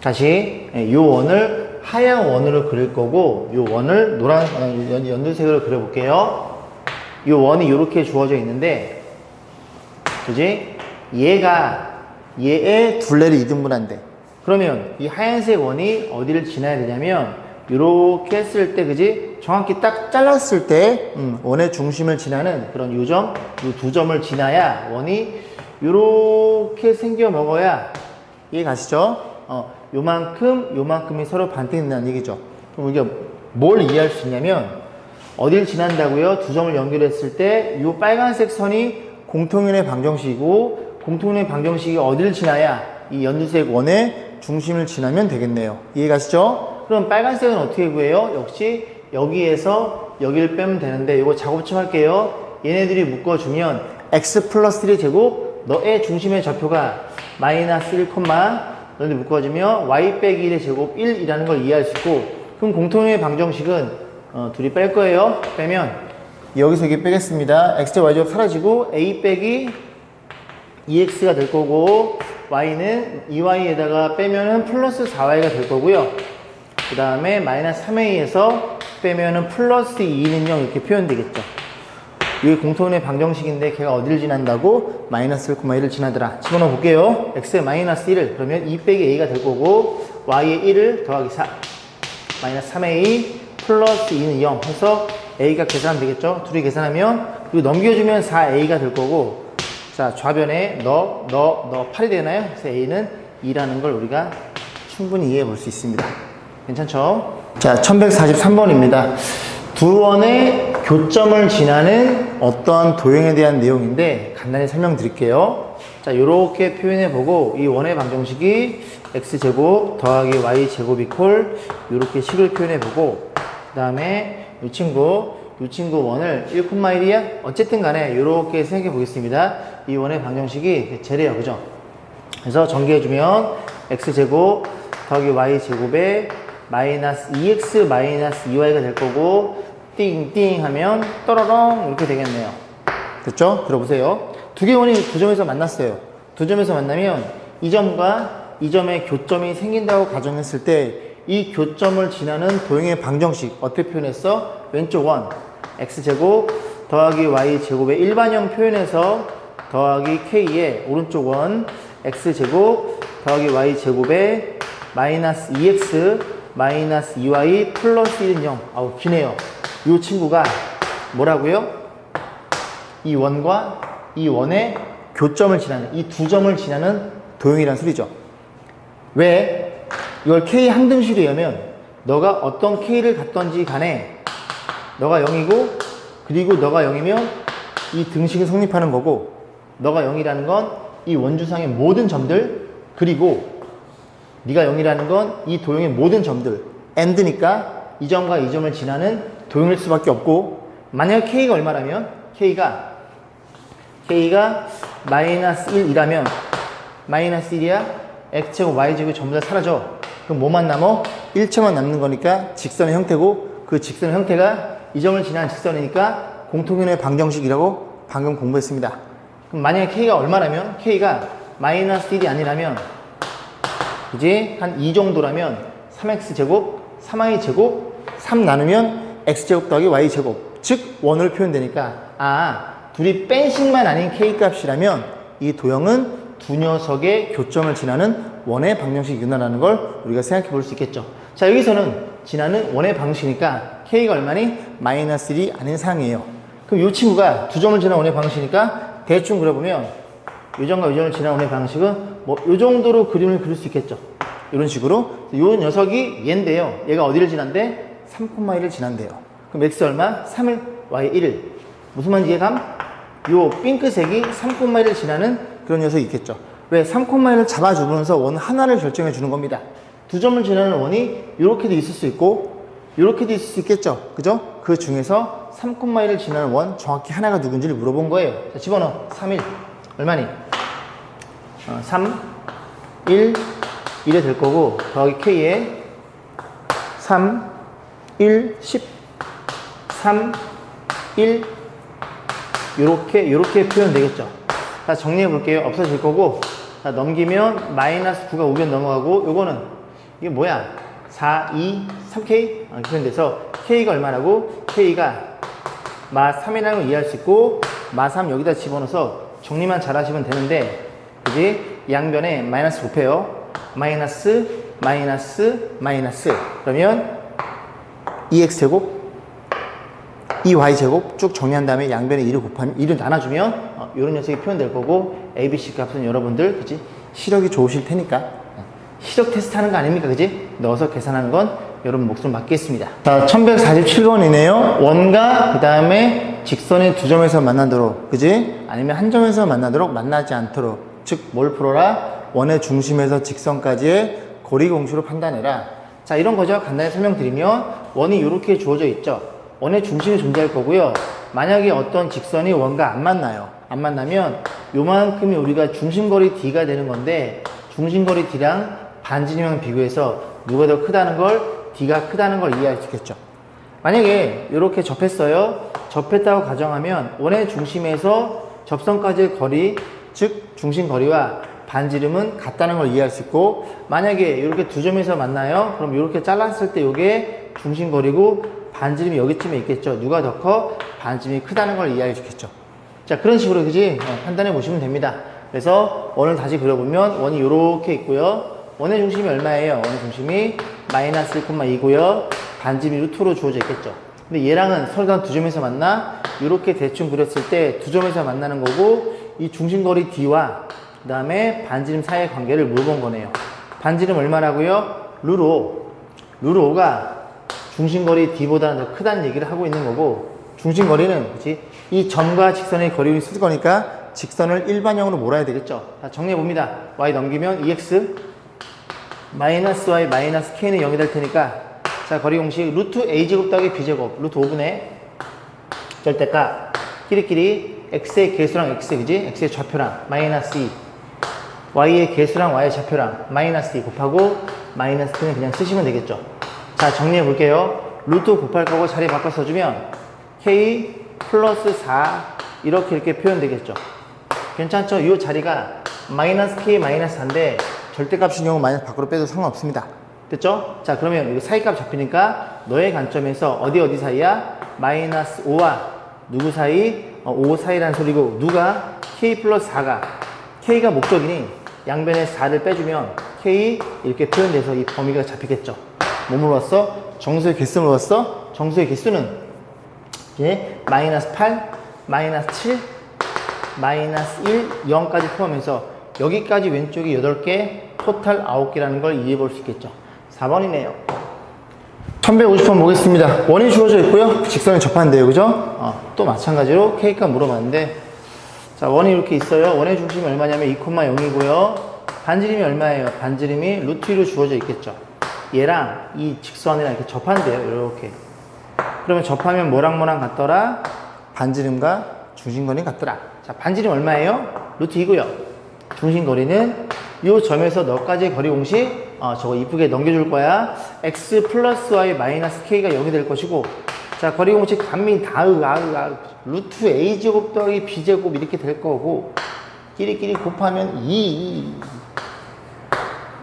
Speaker 1: 다시, 이 원을 하얀 원으로 그릴 거고, 이 원을 연두색으로 그려볼게요. 이 원이 이렇게 주어져 있는데, 그지? 얘의 둘레를 2등분한대. 그러면 이 하얀색 원이 어디를 지나야 되냐면, 이렇게 했을 때, 그지? 정확히 딱 잘랐을 때, 원의 중심을 지나는 그런 요 두 점을 지나야 원이 이렇게 생겨 먹어야, 이해 가시죠? 요만큼이 서로 반띵된다는 얘기죠. 그럼 우리가 뭘 이해할 수 있냐면, 어딜 지난다고요? 두 점을 연결했을 때, 요 빨간색 선이 공통윤의 방정식이고, 공통윤의 방정식이 어딜 지나야 이 연두색 원의 중심을 지나면 되겠네요. 이해 가시죠? 그럼 빨간색은 어떻게 구해요? 역시 여기에서 여기를 빼면 되는데, 이거 작업 좀 할게요. 얘네들이 묶어주면 x 플러스 3의 제곱, 너의 중심의 좌표가 마이너스 1, 너희들 묶어주면 y 빼기 1의 제곱 1이라는 걸 이해할 수 있고, 그럼 공통의 방정식은 둘이 뺄 거예요. 빼면 여기서 이게 빼겠습니다. x, y 제곱 사라지고 a 빼기 2x가 될 거고, y는 2y에다가 빼면은 플러스 4y가 될 거고요. 그 다음에 마이너스 3a에서 빼면은 플러스 2는 0 이렇게 표현되겠죠. 이게 공통의 방정식인데 걔가 어디를 지난다고? 마이너스 1,1을 지나더라. 집어넣어 볼게요. x의 마이너스 1을 그러면 2 빼기 a가 될 거고, y의 1을 더하기 4 마이너스 3a 플러스 2는 0 해서 a가 계산하면 되겠죠. 둘이 계산하면, 그리고 넘겨주면 4a가 될 거고, 자, 좌변에 8이 되나요? 그래서 a는 2라는 걸 우리가 충분히 이해해 볼 수 있습니다. 괜찮죠? 자, 1143번입니다. 두 원의 교점을 지나는 어떠한 도형에 대한 내용인데 간단히 설명드릴게요. 자, 요렇게 표현해보고, 이 원의 방정식이 x제곱 더하기 y제곱 이퀄 요렇게 식을 표현해보고, 그 다음에 이 친구 원을 1,1이야? 어쨌든 간에 요렇게 생각해 보겠습니다. 이 원의 방정식이 제래요. 그죠? 그래서 전개해주면 x제곱 더하기 y제곱에 마이너스 2x 마이너스 2y가 될 거고, 띵띵 하면 또로롱 이렇게 되겠네요. 됐죠? 들어보세요. 두 개의 원이 두 점에서 만났어요. 두 점에서 만나면 이 점과 이 점의 교점이 생긴다고 가정했을 때, 이 교점을 지나는 도형의 방정식 어떻게 표현했어? 왼쪽 원 x제곱 더하기 y제곱의 일반형 표현에서 더하기 k의 오른쪽 원 x제곱 더하기 y제곱의 마이너스 2x 마이너스 2y 플러스 1은 0. 아우 기네요. 이 친구가 뭐라고요? 이 원과 이 원의 교점을 지나는 이 두 점을 지나는 도형이란 소리죠. 왜? 이걸 k 항등식으로 하면 너가 어떤 k를 갖던지 간에 너가 0이고 그리고 너가 0이면 이 등식은 성립하는 거고 너가 0이라는 건 이 원주상의 모든 점들 그리고 네가 0이라는 건 이 도형의 모든 점들 AND니까 이 점과 이 점을 지나는 도형일 수밖에 없고 만약 k가 얼마라면 k가 마이너스 1이라면 마이너스 1이야 x제곱 y제곱이 전부 다 사라져. 그럼 뭐만 남어? 일체만 남는 거니까 직선의 형태고 그 직선의 형태가 이 점을 지나는 직선이니까 공통연의 방정식이라고 방금 공부했습니다. 그럼 만약에 k가 얼마라면 k가 마이너스 1이 아니라면 이제 한 2 정도라면 3x제곱 3y제곱 3 나누면 x제곱 더하기 y제곱 즉 원으로 표현되니까 둘이 뺀식만 아닌 k값이라면 이 도형은 두 녀석의 교점을 지나는 원의 방정식이 유난하는 걸 우리가 생각해 볼 수 있겠죠. 자 여기서는 지나는 원의 방정식이니까 k가 얼마니? 마이너스 1이 아닌 상황이에요. 그럼 이 친구가 두 점을 지나는 원의 방정식이니까 대충 그려보면 이 점과 이 점을 지나는 원의 방정식은 뭐 이 정도로 그림을 그릴 수 있겠죠. 이런 식으로 이 녀석이 얘인데요. 얘가 어디를 지난대? 3,1을 지난대요. 그럼 x 얼마? 3을 y 1을 무슨 말인지 이해감? 요 핑크색이 3,1을 지나는 그런 녀석이 있겠죠. 왜? 3,1을 잡아주면서 원 하나를 결정해 주는 겁니다. 두 점을 지나는 원이 이렇게도 있을 수 있고 이렇게도 있을 수 있겠죠. 그죠? 그 중에서 3,1을 지나는 원 정확히 하나가 누군지를 물어본 거예요. 자, 집어넣어. 3, 1 얼마니? 3, 1 1에 될 거고 더하기 k에 3, 1, 10 3, 1 요렇게 표현되겠죠. 자 정리해 볼게요. 없어질 거고 자 넘기면 마이너스 9가 우변 넘어가고 요거는 이게 뭐야? 4, 2, 3k 표현돼서 k가 얼마라고? k가 마 3이라는 걸 이해할 수 있고 마 3 여기다 집어넣어서 정리만 잘 하시면 되는데 그지? 양변에 마이너스 곱해요. 마이너스 그러면 2x제곱 2y제곱 쭉 정리한 다음에 양변에 1을 나눠주면 이런 녀석이 표현될 거고 ABC 값은 여러분들 그치? 시력이 좋으실 테니까 시력 테스트 하는 거 아닙니까? 그치? 넣어서 계산하는 건 여러분 몫을 맡겠습니다. 자, 1147번이네요. 원과 그 다음에 직선의 두 점에서 만나도록 그치? 아니면 한 점에서 만나도록 만나지 않도록 즉 뭘 풀어라? 원의 중심에서 직선까지의 거리 공식으로 판단해라. 자 이런 거죠. 간단히 설명드리면 원이 이렇게 주어져 있죠. 원의 중심이 존재할 거고요. 만약에 어떤 직선이 원과 안 만나요. 안 만나면 요만큼이 우리가 중심거리 D가 되는 건데 중심거리 D랑 반지름형 비교해서 누가 더 크다는 걸 D가 크다는 걸 이해할 수 있겠죠. 만약에 이렇게 접했어요. 접했다고 가정하면 원의 중심에서 접선까지의 거리 즉 중심거리와 반지름은 같다는 걸 이해할 수 있고 만약에 이렇게 두 점에서 만나요. 그럼 이렇게 잘랐을 때 이게 중심거리고 반지름이 여기쯤에 있겠죠. 누가 더 커? 반지름이 크다는 걸 이해할 수 있겠죠. 자 그런 식으로 그지? 판단해 보시면 됩니다. 그래서 원을 다시 그려보면 원이 이렇게 있고요. 원의 중심이 얼마예요? 원의 중심이 마이너스 1,2고요. 반지름이 루트로 주어져 있겠죠. 근데 얘랑은 서로 두 점에서 만나 이렇게 대충 그렸을 때 두 점에서 만나는 거고 이 중심거리 D와 그 다음에 반지름 사이의 관계를 물어본 거네요. 반지름 얼마라고요? 루로 5가 중심거리 D보다는 더 크다는 얘기를 하고 있는 거고 중심거리는 그치? 이 점과 직선의 거리를 쓸 거니까 직선을 일반형으로 몰아야 되겠죠. 자, 정리해 봅니다. y 넘기면 2x 마이너스 y 마이너스 k는 0이 될 테니까 자 거리 공식 루트 a제곱 더하기 b제곱 루트 5분의 절대값 끼리끼리 x의 개수랑 x 그지? x의 좌표랑 마이너스 2 y의 개수랑 y의 좌표랑 마이너스 2 곱하고 마이너스 k는 그냥 쓰시면 되겠죠. 자 정리해 볼게요. 루트 곱할 거고 자리 바꿔 써주면 k 플러스 4 이렇게 표현되겠죠. 괜찮죠? 이 자리가 마이너스 k 마이너스 4인데 절대값인 경우 마이너스 밖으로 빼도 상관없습니다. 됐죠? 자 그러면 여기 사이값 잡히니까 너의 관점에서 어디 사이야? 마이너스 5와 누구 사이? 5 사이라는 소리고, 누가? k 플러스 4가, k가 목적이니 양변에 4를 빼주면 k 이렇게 표현돼서 이 범위가 잡히겠죠. 뭐 물어봤어? 정수의 개수 물어봤어? 정수의 개수는 이제 마이너스 8, 마이너스 7, 마이너스 1, 0까지 포함해서 여기까지 왼쪽이 8개, 토탈 9개라는 걸 이해해 볼 수 있겠죠. 4번이네요. 1150번 보겠습니다. 원이 주어져 있고요. 직선에 접한대요. 그죠? 또 마찬가지로 K값 물어봤는데, 자, 원이 이렇게 있어요. 원의 중심이 얼마냐면 2,0이고요. 반지름이 얼마예요? 반지름이 루트 2로 주어져 있겠죠. 얘랑 이 직선이랑 이렇게 접한대요. 이렇게. 그러면 접하면 뭐랑 같더라? 반지름과 중심거리 같더라. 자, 반지름 얼마예요? 루트 2고요. 중심거리는 이 점에서 너까지의 거리 공식, 저거 이쁘게 넘겨줄 거야. x 플러스 y 마이너스 k가 0이 될 것이고, 자, 거리 공식 간미 루트 a제곱 더하기 b제곱 이렇게 될 거고, 끼리끼리 곱하면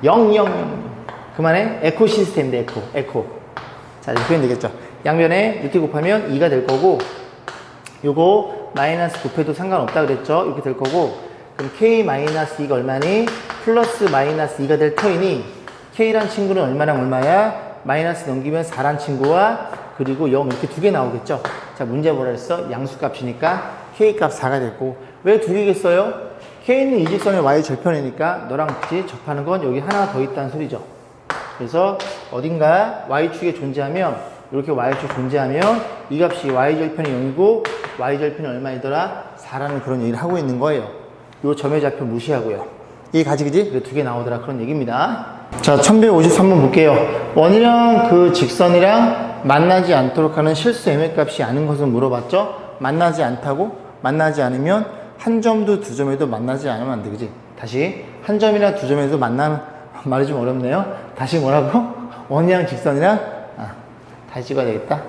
Speaker 1: 0. 그만해. 에코 시스템인데, 에코. 자, 이렇게 표현 되겠죠. 양변에 루트 곱하면 2가 될 거고, 요거 마이너스 곱해도 상관없다 그랬죠. 이렇게 될 거고, 그럼 k-2가 얼마니? 플러스 마이너스 2가 될 터이니, k란 친구는 얼마랑 얼마야? 마이너스 넘기면 4란 친구와 그리고 0 이렇게 두 개 나오겠죠. 자, 문제 뭐라 했어? 양수값이니까 k값 4가 됐고, 왜 두 개겠어요? k는 이 직선의 y 절편이니까 너랑 같이 접하는 건 여기 하나 더 있다는 소리죠. 그래서 어딘가 y축에 존재하면, 이렇게 y축 존재하면 이 값이 y절편이 0이고 y절편이 얼마이더라? 4라는 그런 얘기를 하고 있는 거예요. 요 점의 좌표 무시하고요. 이게 그지? 두 개 나오더라 그런 얘기입니다. 자, 1153번 볼게요. 원이랑 그 직선이랑 만나지 않도록 하는 실수 m의 값이 아는 것을 물어봤죠? 만나지 않다고? 만나지 않으면 한 점도 두 점에도 만나지 않으면 안 돼, 그지? 다시 한 점이나 두 점에도 만나는 말이 좀 어렵네요. 다시 뭐라고? 원이랑 직선이랑 다시 찍어야 되겠다.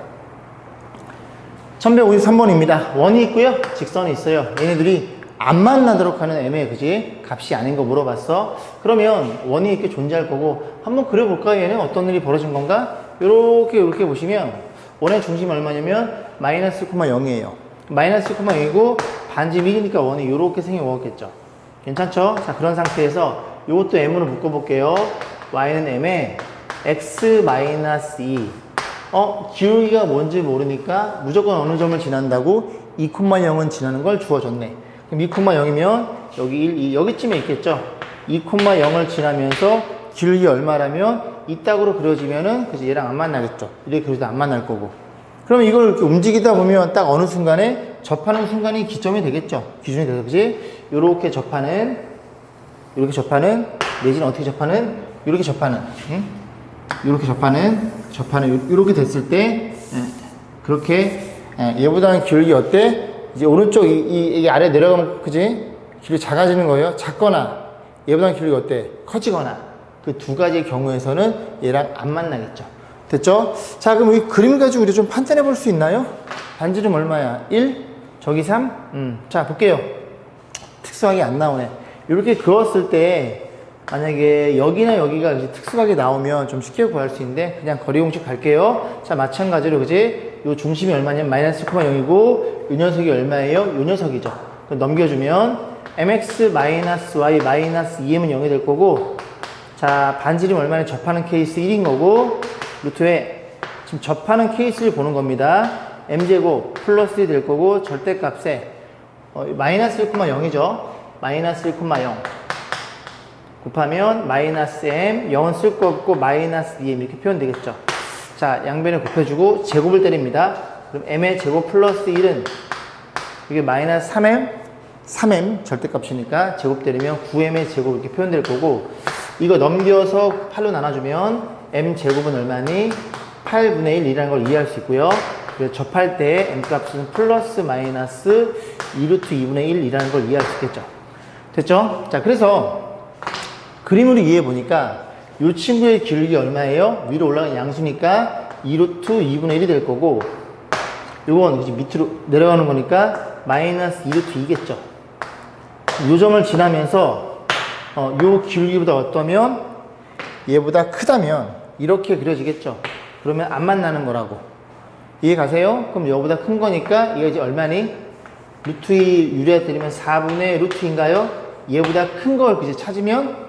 Speaker 1: 1153번입니다. 원이 있고요, 직선이 있어요. 얘네들이 안 만나도록 하는 애매, 그지? 값이 아닌 거 물어봤어. 그러면 원이 이렇게 존재할 거고, 한번 그려볼까? 얘는 어떤 일이 벌어진 건가? 이렇게 보시면 원의 중심이 얼마냐면 마이너스 1,0이에요. 마이너스 1,0이고 반지름 1이니까 원이 이렇게 생긴 거겠죠. 괜찮죠? 자, 그런 상태에서 이것도 m으로 묶어볼게요. y는 m에 x-2. 기울기가 뭔지 모르니까 무조건 어느 점을 지난다고 2,0은 지나는 걸 주어줬네. 그럼 2,0이면 여기 1, 2, 여기쯤에 있겠죠. 2,0을 지나면서 기울기 얼마라면 이 딱으로 그려지면은 그래서 얘랑 안 만나겠죠. 이렇게 그려도 안 만날 거고. 그럼 이걸 이렇게 움직이다 보면 딱 어느 순간에 접하는 순간이 기점이 되겠죠. 기준이 돼서, 그지? 이렇게 접하는 내지는 어떻게 접하는? 이렇게 접하는, 응? 이렇게 접하는 이렇게 됐을 때, 그렇게 얘보다는 기울기 어때? 이제 오른쪽 이게 아래 내려가면, 그지? 기울기 작아지는 거예요. 작거나 얘보다는 기울기 어때? 커지거나. 그 두 가지의 경우에서는 얘랑 안 만나겠죠. 됐죠? 자, 그럼 이 그림을 가지고 우리 좀 판단해 볼 수 있나요? 반지름 얼마야? 1? 저기 3? 자, 볼게요. 특수하게 안 나오네. 이렇게 그었을 때 만약에 여기나 여기가 특수하게 나오면 좀 쉽게 구할 수 있는데, 그냥 거리 공식 갈게요. 자, 마찬가지로, 그지? 요 중심이 얼마냐면 마이너스 0이고, 요 녀석이 얼마예요? 요 녀석이죠. 넘겨주면 mx-y 2m은 0이 될 거고, 자, 반지름 얼마나 접하는 케이스 1인 거고, 루트에 지금 접하는 케이스를 보는 겁니다. m제곱 플러스 1이 될 거고, 절대값에 마이너스 1,0이죠. 마이너스 1,0 곱하면 마이너스 m, 0은 쓸 거 없고 마이너스 2m 이렇게 표현되겠죠. 자, 양변에 곱해주고 제곱을 때립니다. 그럼 m의 제곱 플러스 1은 이게 마이너스 3m 절대값이니까 제곱 때리면 9m의 제곱 이렇게 표현될 거고, 이거 넘겨서 8로 나눠주면 m 제곱은 얼마니? 8분의 1이라는 걸 이해할 수 있고요. 그래서 접할 때 m 값은 플러스 마이너스 2루트 2분의 1이라는 걸 이해할 수 있겠죠. 됐죠? 자, 그래서 그림으로 이해해 보니까 이 친구의 기울기 얼마예요? 위로 올라가는 양수니까 2루트 2분의 1이 될 거고, 요건 이제 밑으로 내려가는 거니까 마이너스 2루트 2겠죠. 요 점을 지나면서 요 기울기보다 어떠면 얘보다 크다면 이렇게 그려지겠죠. 그러면 안 만나는 거라고. 이해 가세요? 그럼 이거보다 큰 거니까 이게 이제 얼마니? 루트 2 유리화 때리면 4분의 루트 2인가요? 얘보다 큰 걸 이제 찾으면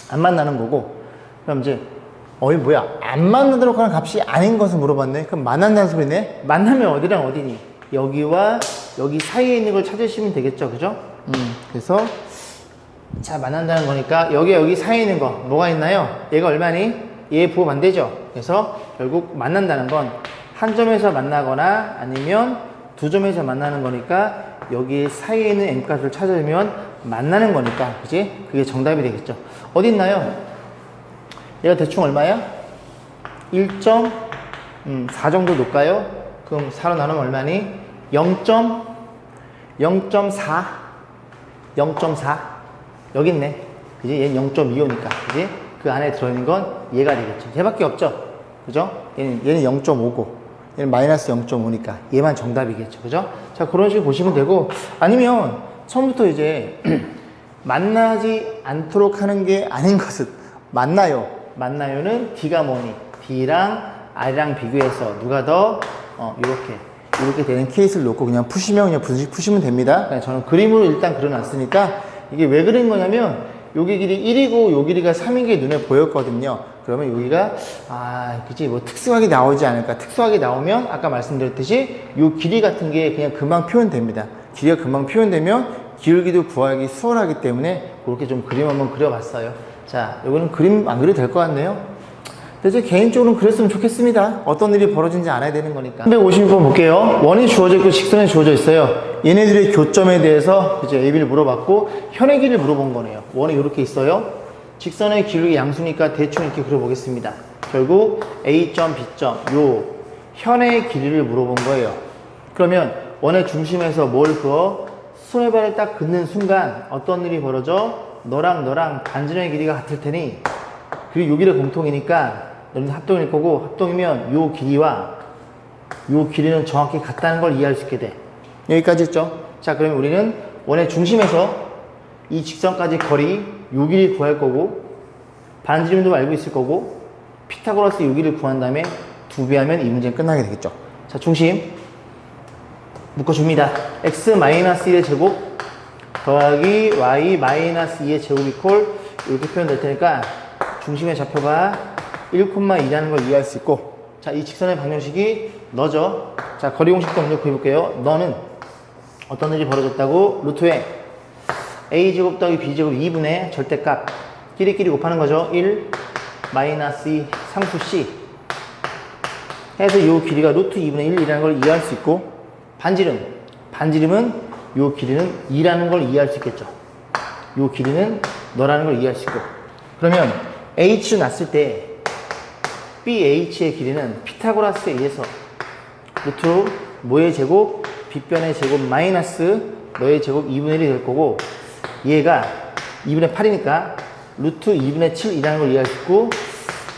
Speaker 1: 안 만나는 거고. 그럼 이제 뭐야? 안 만나도록 하는 값이 아닌 것을 물어봤네. 그럼 만난다는 소리네. 만나면 어디랑 어디니? 여기와 여기 사이에 있는 걸 찾으시면 되겠죠, 그죠? 그래서 자, 만난다는 거니까 여기 사이에 있는 거 뭐가 있나요? 얘가 얼마니? 얘 부호 반대죠. 그래서 결국 만난다는 건 한 점에서 만나거나 아니면 두 점에서 만나는 거니까 여기 사이에 있는 m값을 찾으면 만나는 거니까, 그지? 그게 정답이 되겠죠. 어디 있나요? 얘가 대충 얼마야? 1.4 정도 놓을까요? 그럼 4로 나누면 얼마니? 0.4 여기 있네. 그지? 얘는 0.25니까. 그지? 그 안에 들어있는 건 얘가 되겠죠. 얘밖에 없죠. 그죠? 얘는 0.5고 얘는 마이너스 0.5니까 얘만 정답이겠죠. 그죠? 자, 그런 식으로 보시면 되고, 아니면 처음부터 이제 만나지 않도록 하는 게 아닌 것은 만나요는 D가 뭐니? D랑 R이랑 비교해서 누가 더 이렇게 되는 케이스를 놓고 그냥 그냥 푸시면 됩니다. 그냥 저는 그림으로 일단 그려놨으니까 이게 왜 그린 거냐면 여기 길이 1이고 요 길이가 3인 게 눈에 보였거든요. 그러면 여기가 그치 뭐 특수하게 나오지 않을까. 특수하게 나오면 아까 말씀드렸듯이 요 길이 같은 게 그냥 금방 표현됩니다. 길이가 금방 표현되면 기울기도 구하기 수월하기 때문에 그렇게 좀 그림 한번 그려봤어요. 자, 요거는 그림 안 그려도 될 것 같네요. 근데 제 개인적으로는 그랬으면 좋겠습니다. 어떤 일이 벌어진지 알아야 되는 거니까. 356번 볼게요. 원이 주어져 있고 직선이 주어져 있어요. 얘네들의 교점에 대해서 이제 AB를 물어봤고 현의 길이를 물어본 거네요. 원이 이렇게 있어요. 직선의 기울기 양수니까 대충 이렇게 그려보겠습니다. 결국 A점, B점 요 현의 길이를 물어본 거예요. 그러면 원의 중심에서 뭘 그어? 손해발을 딱 긋는 순간 어떤 일이 벌어져? 너랑 반지름의 길이가 같을 테니, 그리고 요 길이가 공통이니까 너는 합동일 거고, 합동이면 요 길이와 요 길이는 정확히 같다는 걸 이해할 수 있게 돼. 여기까지 했죠? 자, 그러면 우리는 원의 중심에서 이 직선까지 거리 요 길이 구할 거고, 반지름도 알고 있을 거고, 피타고라스 요 길이를 구한 다음에 2배하면 이 문제는 끝나게 되겠죠. 자, 중심 묶어줍니다. x-1의 제곱 더하기 y-2의 제곱 이퀄 이렇게 표현될 테니까 중심의 좌표가 1,2라는 걸 이해할 수 있고, 자, 이 직선의 방정식이 너죠. 자, 거리 공식도 먼저 구해볼게요. 너는 어떤 일이 벌어졌다고? 루트에 a제곱 더하기 b제곱 2분의 절대값 끼리끼리 곱하는 거죠. 1 마이너스 2 상수 c 해서 이 길이가 루트 2분의 1이라는 걸 이해할 수 있고, 반지름은 이 길이는 2라는 걸 이해할 수 있겠죠. 이 길이는 너라는 걸 이해할 수 있고, 그러면 h를 놨을 때 BH의 길이는 피타고라스에 의해서 루트 뭐의 제곱? 빗변의 제곱 마이너스 너의 제곱 2분의 1이 될 거고, 얘가 2분의 8이니까 루트 2분의 7이라는 걸 이해할 수 있고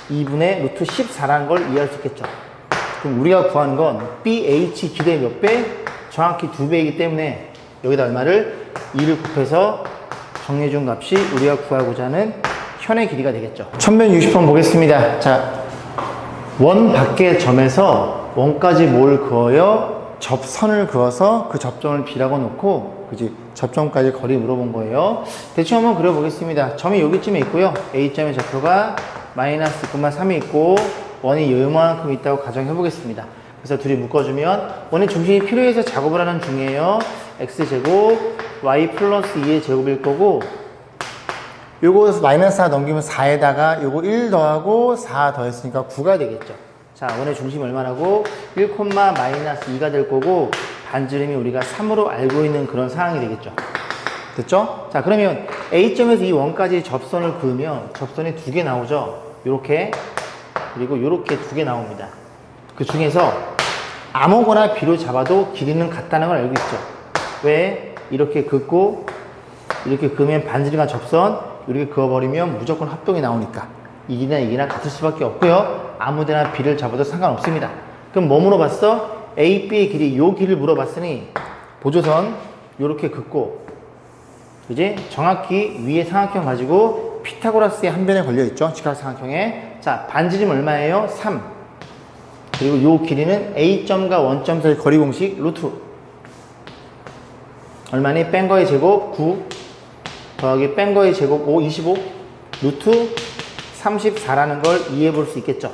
Speaker 1: 2분의 루트 14라는 걸 이해할 수 있겠죠. 그럼 우리가 구하는 건 BH 길이의 몇 배? 정확히 2배이기 때문에 여기다 얼마를? 2를 곱해서 정해준 값이 우리가 구하고자 하는 현의 길이가 되겠죠. 1160번 보겠습니다. 자, 원 밖의 점에서 원까지 뭘 그어요? 접선을 그어서 그 접점을 B라고 놓고, 그지? 접점까지 거리 물어본 거예요. 대충 한번 그려보겠습니다. 점이 여기쯤에 있고요. A점의 좌표가 마이너스 2,3이 있고 원이 요만큼 있다고 가정해 보겠습니다. 그래서 둘이 묶어주면 원의 중심이 필요해서 작업을 하는 중이에요. x제곱 y 플러스 2의 제곱일 거고, 요거 마이너스 4 넘기면 4에다가 요거 1 더하고 4 더했으니까 9가 되겠죠. 자, 원의 중심이 얼마라고? 1, 마이너스 2가 될 거고, 반지름이 우리가 3으로 알고 있는 그런 상황이 되겠죠. 됐죠? 자, 그러면 A점에서 이 원까지 접선을 그으면 접선이 2개 나오죠. 요렇게, 그리고 요렇게 2개 나옵니다. 그 중에서 아무거나 B로 잡아도 길이는 같다는 걸 알고 있죠. 왜? 이렇게 긋고 이렇게 그으면 반지름과 접선 이렇게 그어버리면 무조건 합동이 나오니까 이 길이나 이 길이나 같을 수밖에 없고요. 아무데나 B를 잡아도 상관없습니다. 그럼 뭐 물어봤어? A, B의 길이 요 길을 물어봤으니 보조선 요렇게 긋고, 그지? 정확히 위에 삼각형 가지고 피타고라스의 한 변에 걸려있죠. 직각삼각형에. 자, 반지름 얼마예요? 3. 그리고 요 길이는 A점과 원점 사이 거리 공식 루트. 얼마니? 뺀 거의 제곱 9 더하기 뺀 거의 제곱 5, 25 루트 34라는 걸 이해해 볼 수 있겠죠.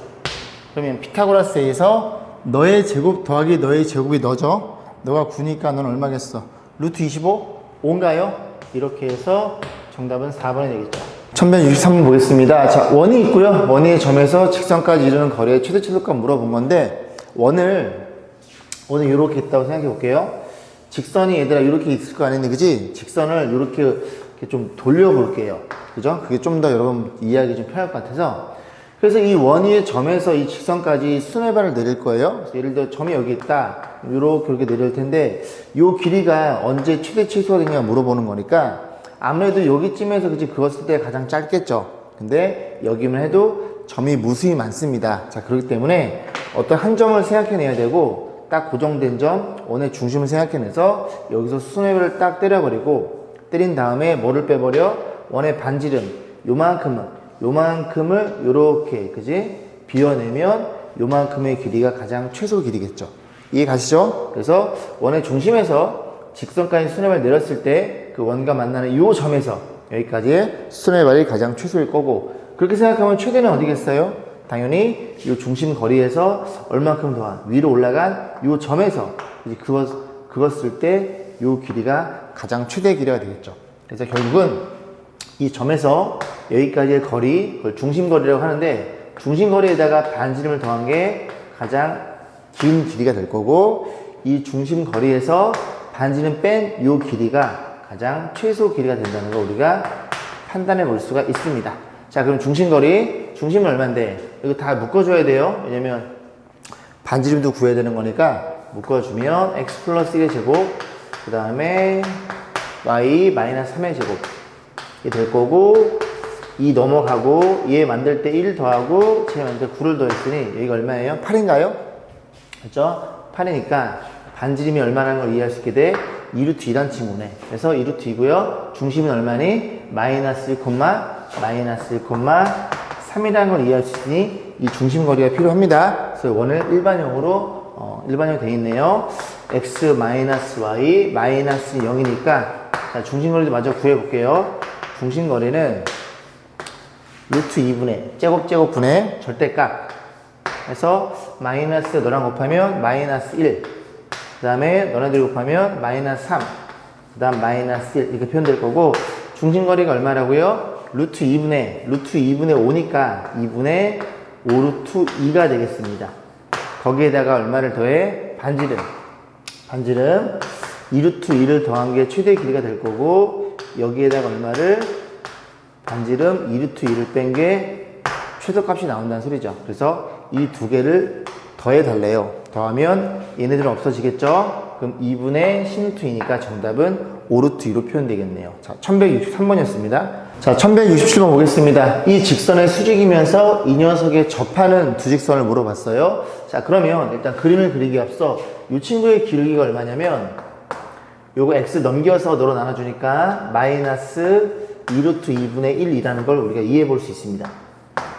Speaker 1: 그러면 피타고라스에서 너의 제곱 더하기 너의 제곱이 너죠. 너가 9니까 넌 얼마겠어? 루트 25? 5인가요? 이렇게 해서 정답은 4번이 되겠죠. 1163번 보겠습니다. 자, 원이 있고요. 원의 점에서 직선까지 이르는 거리의 최대 최소값 물어본 건데, 원을 이렇게 있다고 생각해 볼게요. 직선이 얘들아 이렇게 있을 거 아니니, 그지? 직선을 이렇게 좀 돌려볼게요. 그죠? 그게 좀 더 여러분 이해하기 좀 편할 것 같아서. 그래서 이 원위의 점에서 이 직선까지 수뇌발을 내릴 거예요. 예를 들어 점이 여기 있다. 이렇게 내릴 텐데, 이 길이가 언제 최대 최소가 되냐 물어보는 거니까, 아무래도 여기쯤에서 그치 그었을 때 가장 짧겠죠. 근데 여기만 해도 점이 무수히 많습니다. 자, 그렇기 때문에 어떤 한 점을 생각해내야 되고, 딱 고정된 점, 원의 중심을 생각해내서 여기서 수뇌발을 딱 때려버리고, 때린 다음에 뭐를 빼버려? 원의 반지름, 요만큼을 요렇게, 그지? 비워내면 요만큼의 길이가 가장 최소 길이겠죠. 이해 가시죠? 그래서 원의 중심에서 직선까지 수뇌발 내렸을 때 그 원과 만나는 요 점에서 여기까지의 수뇌발이 가장 최소일 거고, 그렇게 생각하면 최대는 어디겠어요? 당연히 요 중심 거리에서 얼만큼 더 위로 올라간 요 점에서 그었을 때 요 길이가 가장 최대 길이가 되겠죠. 그래서 결국은 이 점에서 여기까지의 거리, 그걸 중심거리라고 하는데, 중심거리에다가 반지름을 더한 게 가장 긴 길이가 될 거고, 이 중심거리에서 반지름 뺀 요 길이가 가장 최소 길이가 된다는 거 우리가 판단해 볼 수가 있습니다. 자, 그럼 중심거리, 중심은 얼마인데? 이거 다 묶어줘야 돼요. 왜냐면 반지름도 구해야 되는 거니까 묶어주면 x 플러스 1의 제곱, 그 다음에 y 마이너스 3의 제곱 이게 될 거고, 2 넘어가고 얘 만들 때 1 더하고 쟤 만들 때 9를 더했으니 여기가 얼마예요? 8인가요? 그렇죠? 8이니까 반지름이 얼마라는 걸 이해할 수 있게 돼? 2루트 2란 친구네. 그래서 2루트 2고요. 중심은 얼마니? 마이너스 1, 마이너스 1, 3이라는 걸 이해할 수 있으니 이 중심거리가 필요합니다. 그래서 원을 일반형으로 일반형 돼 있네요. x 마이너스 y 마이너스 0이니까 자, 중심거리도 마저 구해볼게요. 중심거리는 루트 2분의 제곱분의 절대값 해서 마이너스 너랑 곱하면 마이너스 1, 그 다음에 너네들이 곱하면 마이너스 3, 그 다음 마이너스 1 이렇게 표현될 거고, 중심거리가 얼마라고요? 루트 2분의 5니까 2분의 5 루트 2가 되겠습니다. 거기에다가 얼마를 더해? 반지름 2루트 2를 더한 게 최대 길이가 될 거고, 여기에다가 얼마를? 반지름 2루트 2를 뺀 게 최소값이 나온다는 소리죠. 그래서 이 두 개를 더해 달래요. 더하면 얘네들은 없어지겠죠? 그럼 2분의 10루트 2니까 정답은 5루트 2로 표현되겠네요. 자, 1163번이었습니다. 자, 1167번 보겠습니다. 이 직선의 수직이면서 이 녀석에 접하는 두 직선을 물어봤어요. 자, 그러면 일단 그림을 그리기 앞서 이 친구의 길이가 얼마냐면, 요거 x 넘겨서 너로 나눠주니까 마이너스 2루트 2분의 1이라는 걸 우리가 이해해 볼 수 있습니다.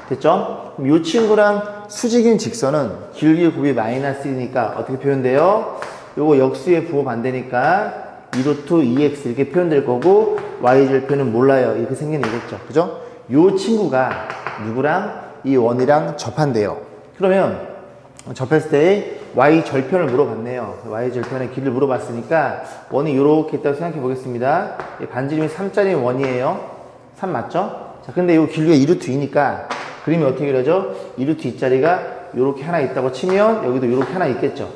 Speaker 1: 됐죠? 그럼 이 친구랑 수직인 직선은 길이의 곱이 마이너스 1이니까 어떻게 표현돼요? 요거 역수의 부호 반대니까 2루트 2x 이렇게 표현될 거고, y절편은 몰라요. 이렇게 생기는 얘기겠죠. 그죠? 요 친구가 누구랑? 이 원이랑 접한대요. 그러면 접했을 때 y절편을 물어봤네요. y절편의 길이를 물어봤으니까 원이 요렇게 있다고 생각해 보겠습니다. 반지름이 3짜리 원이에요. 3 맞죠? 자, 근데 요 길이가 2루트 2니까 그림이 어떻게 그려져? 2루트 2짜리가 요렇게 하나 있다고 치면 여기도 요렇게 하나 있겠죠.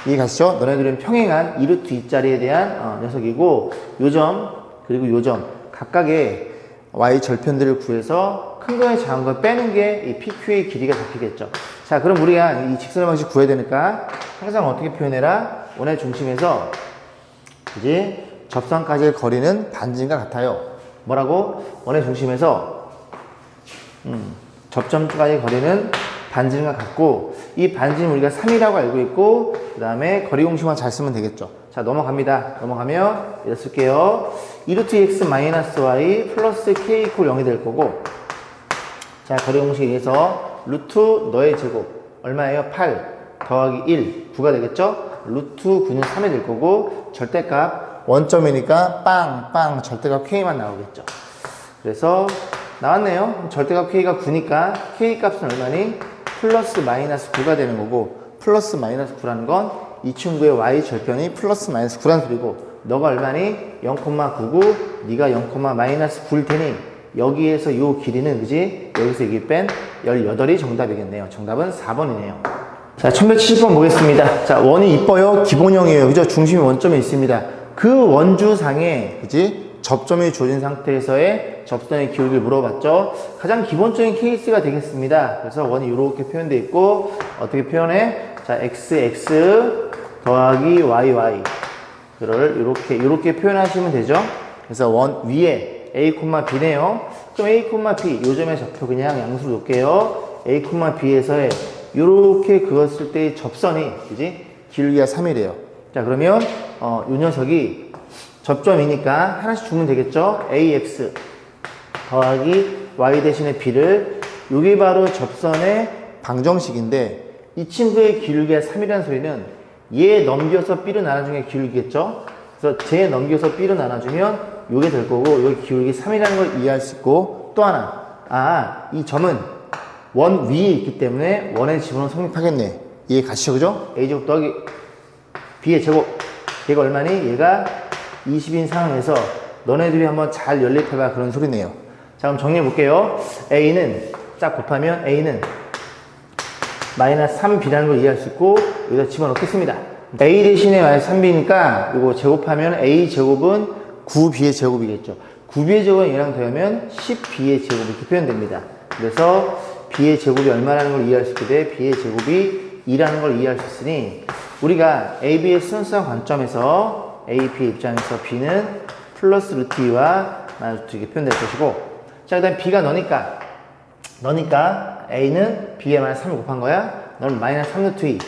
Speaker 1: 이해 가시죠? 너네들은 평행한 2루트 2짜리에 대한 녀석이고, 요점 그리고 요점 각각의 y절편들을 구해서 큰 거에 작은 걸 빼는 게 이 PQ의 길이가 잡히겠죠. 자, 그럼 우리가 이 직선의 방식 구해야 되니까 항상 어떻게 표현해라? 원의 중심에서 그지? 접선까지의 거리는 반지름과 같아요. 뭐라고? 원의 중심에서 접점까지의 거리는 반지름과 같고, 이 반지름 우리가 3이라고 알고 있고, 그 다음에 거리 공식만 잘 쓰면 되겠죠. 자, 넘어갑니다. 넘어가면 이렇게 쓸게요. 2루트 x 마이너스 y 플러스 k 이퀄 0이 될 거고, 자, 거리 공식에 의해서 루트 너의 제곱 얼마예요? 8 더하기 1 9가 되겠죠? 루트 9는 3이 될 거고 절대값 원점이니까 빵 절대값 K만 나오겠죠. 그래서 나왔네요. 절대값 K가 9니까 K 값은 얼마니? 플러스 마이너스 9가 되는 거고 플러스 마이너스 9라는 건 이 친구의 Y 절편이 플러스 마이너스 9라는 소리고 너가 얼마니? 0,99 네가 0, 마이너스 9일 테니 여기에서 요 길이는 그지? 여기서 여기 뺀 18이 정답이겠네요. 정답은 4번이네요. 자, 1170번 보겠습니다. 자, 원이 이뻐요. 기본형이에요. 그죠? 중심이 원점에 있습니다. 그 원주상에 그지? 접점이 주어진 상태에서의 접선의 기울기를 물어봤죠. 가장 기본적인 케이스가 되겠습니다. 그래서 원이 이렇게 표현되어 있고 어떻게 표현해? 자, x 더하기 y 그를 이렇게 표현하시면 되죠. 그래서 원 위에 a, b네요. 그럼 a, b 요점의 좌표 그냥 양수로 놓을게요. a, b에서의 이렇게 그었을 때의 접선이 그지? 기울기가 3이래요. 자, 그러면 요 녀석이 접점이니까 하나씩 주면 되겠죠? ax 더하기 y 대신에 b를 요게 바로 접선의 방정식인데 이 친구의 기울기가 3이라는 소리는 얘 넘겨서 b로 나눠주는 게 기울기겠죠? 그래서 쟤 넘겨서 b로 나눠주면 요게 될 거고 여기 기울기 3이라는 걸 이해할 수 있고 또 하나 이 점은 원 위에 있기 때문에 원의 지분은 성립하겠네. 이해 가시죠? 그죠? a제곱 더하기 b의 제곱 얘가 얼마니? 얘가 20인 상황에서 너네들이 한번 잘 연립해봐 그런 소리네요. 자, 그럼 정리해 볼게요. a는 쫙 곱하면 a는 마이너스 3b라는 걸 이해할 수 있고 여기다 집어넣겠습니다. a 대신에 마이너스 3b니까 이거 제곱하면 a 제곱은 9b의 제곱이겠죠. 9b의 제곱은 얘랑 더하면 10b의 제곱 이렇게 표현됩니다. 그래서 b의 제곱이 얼마라는 걸 이해할 수 있게 돼. b의 제곱이 2라는 걸 이해할 수 있으니 우리가 AB의 순수한 관점에서 AP 입장에서 B는 플러스 루트 2와 마이너스 루트 2가 표현될 것이고 자, 그 다음에 B가 너니까 A는 B에 마이너스 3을 곱한 거야. 너는 마이너스 3 루트 2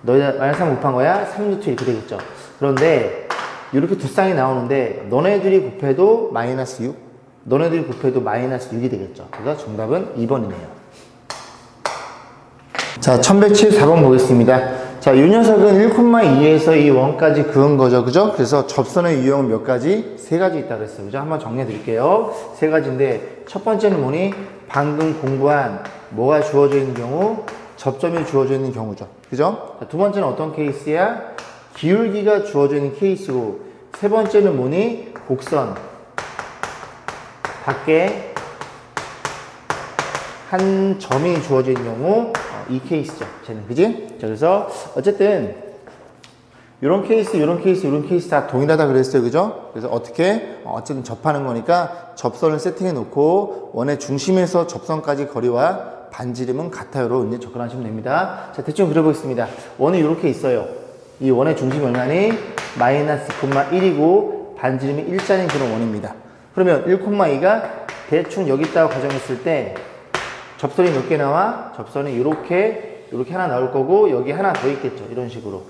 Speaker 1: 너희가 마이너스 3 곱한 거야. 3 루트 2 이렇게 되겠죠. 그런데 이렇게 두 쌍이 나오는데 너네들이 곱해도 마이너스 6 너네들이 곱해도 마이너스 6이 되겠죠. 그래서 정답은 2번이네요. 자, 1174번 보겠습니다. 자, 이 녀석은 1,2에서 이 원까지 그은 거죠. 그죠? 그래서 접선의 유형은 몇 가지? 3가지 있다고 그랬어요. 그죠? 한번 정리해 드릴게요. 3가지인데, 첫 번째는 뭐니? 방금 공부한 뭐가 주어져 있는 경우? 접점이 주어져 있는 경우죠. 그죠? 자, 두 번째는 어떤 케이스야? 기울기가 주어져 있는 케이스고, 세 번째는 뭐니? 곡선. 밖에 한 점이 주어져 있는 경우, 이 케이스죠. 쟤는. 그지? 자, 그래서, 어쨌든, 요런 케이스 다 동일하다 그랬어요. 그죠? 그래서 어쨌든 접하는 거니까 접선을 세팅해 놓고, 원의 중심에서 접선까지 거리와 반지름은 같아요로 이제 접근하시면 됩니다. 자, 대충 그려보겠습니다. 원이 이렇게 있어요. 이 원의 중심이 얼마니? 마이너스 2,1이고, 반지름이 1자인 그런 원입니다. 그러면 1,2가 대충 여기 있다고 가정했을 때, 접선이 몇 개 나와? 접선이 이렇게 하나 나올 거고 여기 하나 더 있겠죠. 이런 식으로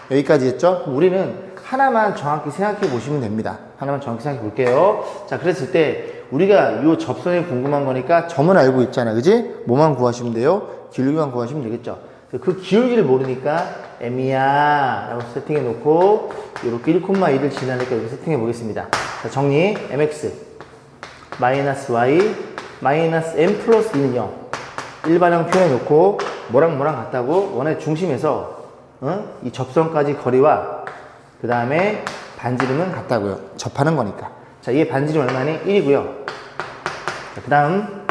Speaker 1: 여기까지 했죠. 우리는 하나만 정확히 생각해 보시면 됩니다. 하나만 정확히 생각해 볼게요. 자, 그랬을 때 우리가 이 접선이 궁금한 거니까 점은 알고 있잖아. 그지? 뭐만 구하시면 돼요? 기울기만 구하시면 되겠죠. 그 기울기를 모르니까 m이야 라고 세팅해 놓고 이렇게 1,2를 지나니까 여기 세팅해 보겠습니다. 자, 정리. mx 마이너스 y 마이너스 m 플러스 2는요 일반형 표현해 놓고 뭐랑 같다고? 원의 중심에서 이 접선까지 거리와 그 다음에 반지름은 같다고요. 접하는 거니까. 자, 얘 반지름 얼마니? 1이고요. 그 다음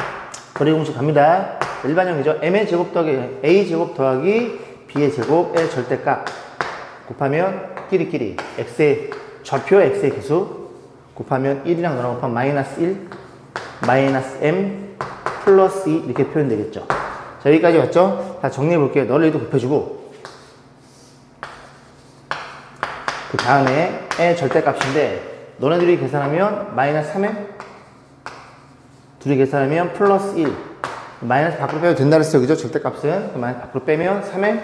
Speaker 1: 거리 공식 갑니다. 일반형이죠. m의 제곱 더하기 a 제곱 더하기 b의 제곱의 절대값 곱하면 끼리끼리 x의 좌표 x의 개수 곱하면 1이랑 너랑 곱하면 마이너스 1 마이너스 m 플러스 2 이렇게 표현되겠죠. 자, 여기까지 왔죠? 다 정리해 볼게요. 너를 얘도 곱해주고 그 다음에 의 절대값인데 너네들이 계산하면 마이너스 3m 둘이 계산하면 플러스 1 마이너스 밖으로 빼도 된다 그랬어요. 그죠? 절대값은 그 마이너스 밖으로 빼면 3m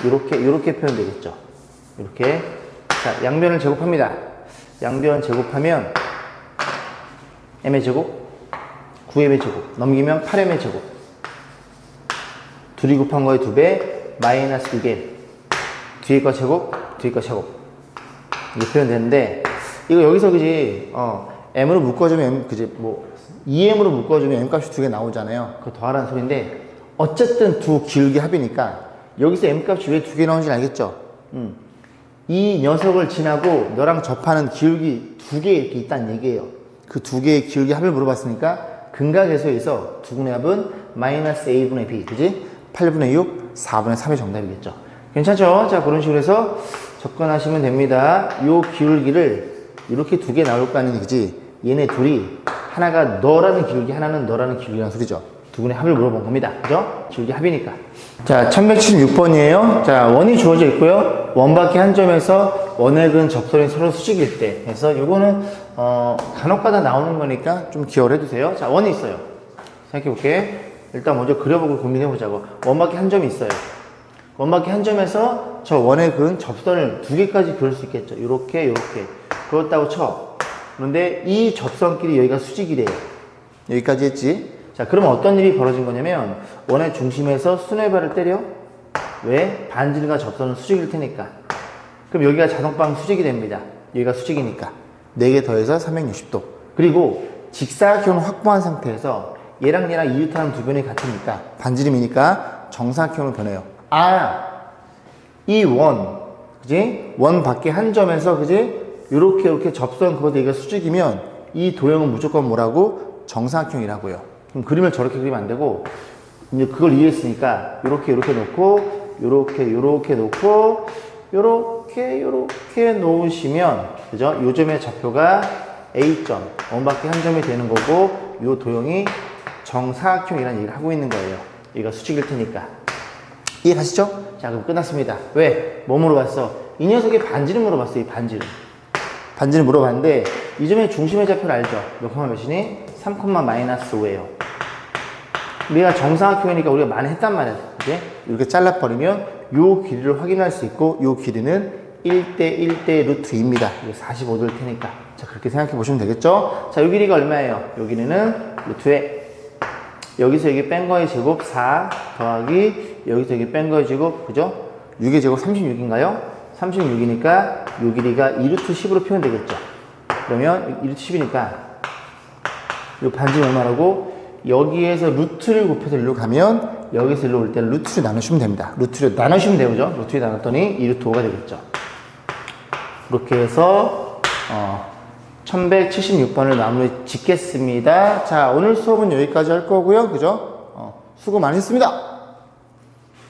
Speaker 1: 이렇게 표현되겠죠. 이렇게. 자, 양변을 제곱합니다. 양변 제곱하면 m의 제곱 9m의 제곱 넘기면 8m의 제곱 둘이 곱한 거의 2배, 마이너스 2개. 뒤에 거 제곱, 뒤에 거 제곱. 이렇게 표현되는데, 이거 여기서 그지, m으로 묶어주면 m, 그지, 뭐, 2m으로 묶어주면 m 값이 2개 나오잖아요. 그거 더하라는 소리인데, 어쨌든 두 기울기 합이니까, 여기서 m 값이 왜 2개 나오는지 알겠죠? 이 녀석을 지나고 너랑 접하는 기울기 2개 이렇게 있다는 얘기예요. 그 2개의 기울기 합을 물어봤으니까, 근각에서에서 두분의 합은 마이너스 a분의 b, 그지? 8분의 6, 4분의 3이 정답이겠죠. 괜찮죠? 자, 그런 식으로 해서 접근하시면 됩니다. 요 기울기를 이렇게 2개 나올 거 아니니, 그지? 얘네 둘이 하나가 너라는 기울기, 하나는 너라는 기울기라는 소리죠. 두 분의 합을 물어본 겁니다. 그죠? 기울기 합이니까. 자, 1176번이에요. 자, 원이 주어져 있고요. 원밖에 한 점에서 원액은 접선이 서로 수직일 때. 그래서 요거는, 간혹가다 나오는 거니까 좀 기억을 해두세요. 자, 원이 있어요. 생각해볼게. 일단 먼저 그려보고 고민해보자고. 원밖에 한 점이 있어요. 원밖에 한 점에서 저 원액은 접선을 2개까지 그릴 수 있겠죠. 요렇게, 요렇게. 그렇다고 쳐. 그런데 이 접선끼리 여기가 수직이래요. 여기까지 했지. 자, 그러면 어떤 일이 벌어진 거냐면, 원의 중심에서 수뇌발을 때려? 왜? 반질과 접선은 수직일 테니까. 그럼 여기가 자동방 수직이 됩니다. 여기가 수직이니까. 4개 더해서 360도. 그리고 직사각형을 확보한 상태에서 얘랑 이루트하는 두 변이 같으니까, 반지름이니까 정사각형으로 변해요. 이 원, 그지? 원 밖에 한 점에서, 그지? 요렇게 접선 그것도 얘가 수직이면 이 도형은 무조건 뭐라고? 정사각형이라고요. 그럼 그림을 저렇게 그리면 안 되고, 이제 그걸 이해했으니까 요렇게 놓고, 요렇게 놓고, 요렇게 놓으시면, 그죠? 요 점의 좌표가 A점, 원밖에 한 점이 되는 거고, 요 도형이 정사각형이라는 얘기를 하고 있는 거예요. 얘가 수직일 테니까. 이해 가시죠? 자, 그럼 끝났습니다. 왜? 뭐 물어봤어? 이 녀석의 반지름 물어봤어, 이 반지름. 반지름 물어봤는데, 이 점의 중심의 좌표를 알죠? 몇 콤마 몇이니? 3, 마이너스 5예요. 우리가 정사각형이니까 우리가 많이 했단 말이야. 그지? 이렇게 잘라버리면 요 길이를 확인할 수 있고, 요 길이는 1대 루트 2입니다. 이게 45 될 테니까. 자, 그렇게 생각해 보시면 되겠죠? 자, 요 길이가 얼마예요? 요 길이는 루트에 여기서 여기 뺀 거의 제곱 4 더하기 여기서 여기 뺀 거의 제곱, 그죠? 6의 제곱 36인가요? 36이니까 요 길이가 2루트 10으로 표현되겠죠? 그러면 2루트 10이니까 요 반지름 얼마라고? 여기에서 루트를 곱해서 일로 가면 여기서 일로 올 때는 루트를 나누시면 됩니다. 루트를 나누시면 돼요, 그죠? 루트를 나눴더니 2루트 5가 되겠죠. 그렇게 해서 1176번을 마무리 짓겠습니다. 자, 오늘 수업은 여기까지 할 거고요. 그죠? 수고 많이 했습니다.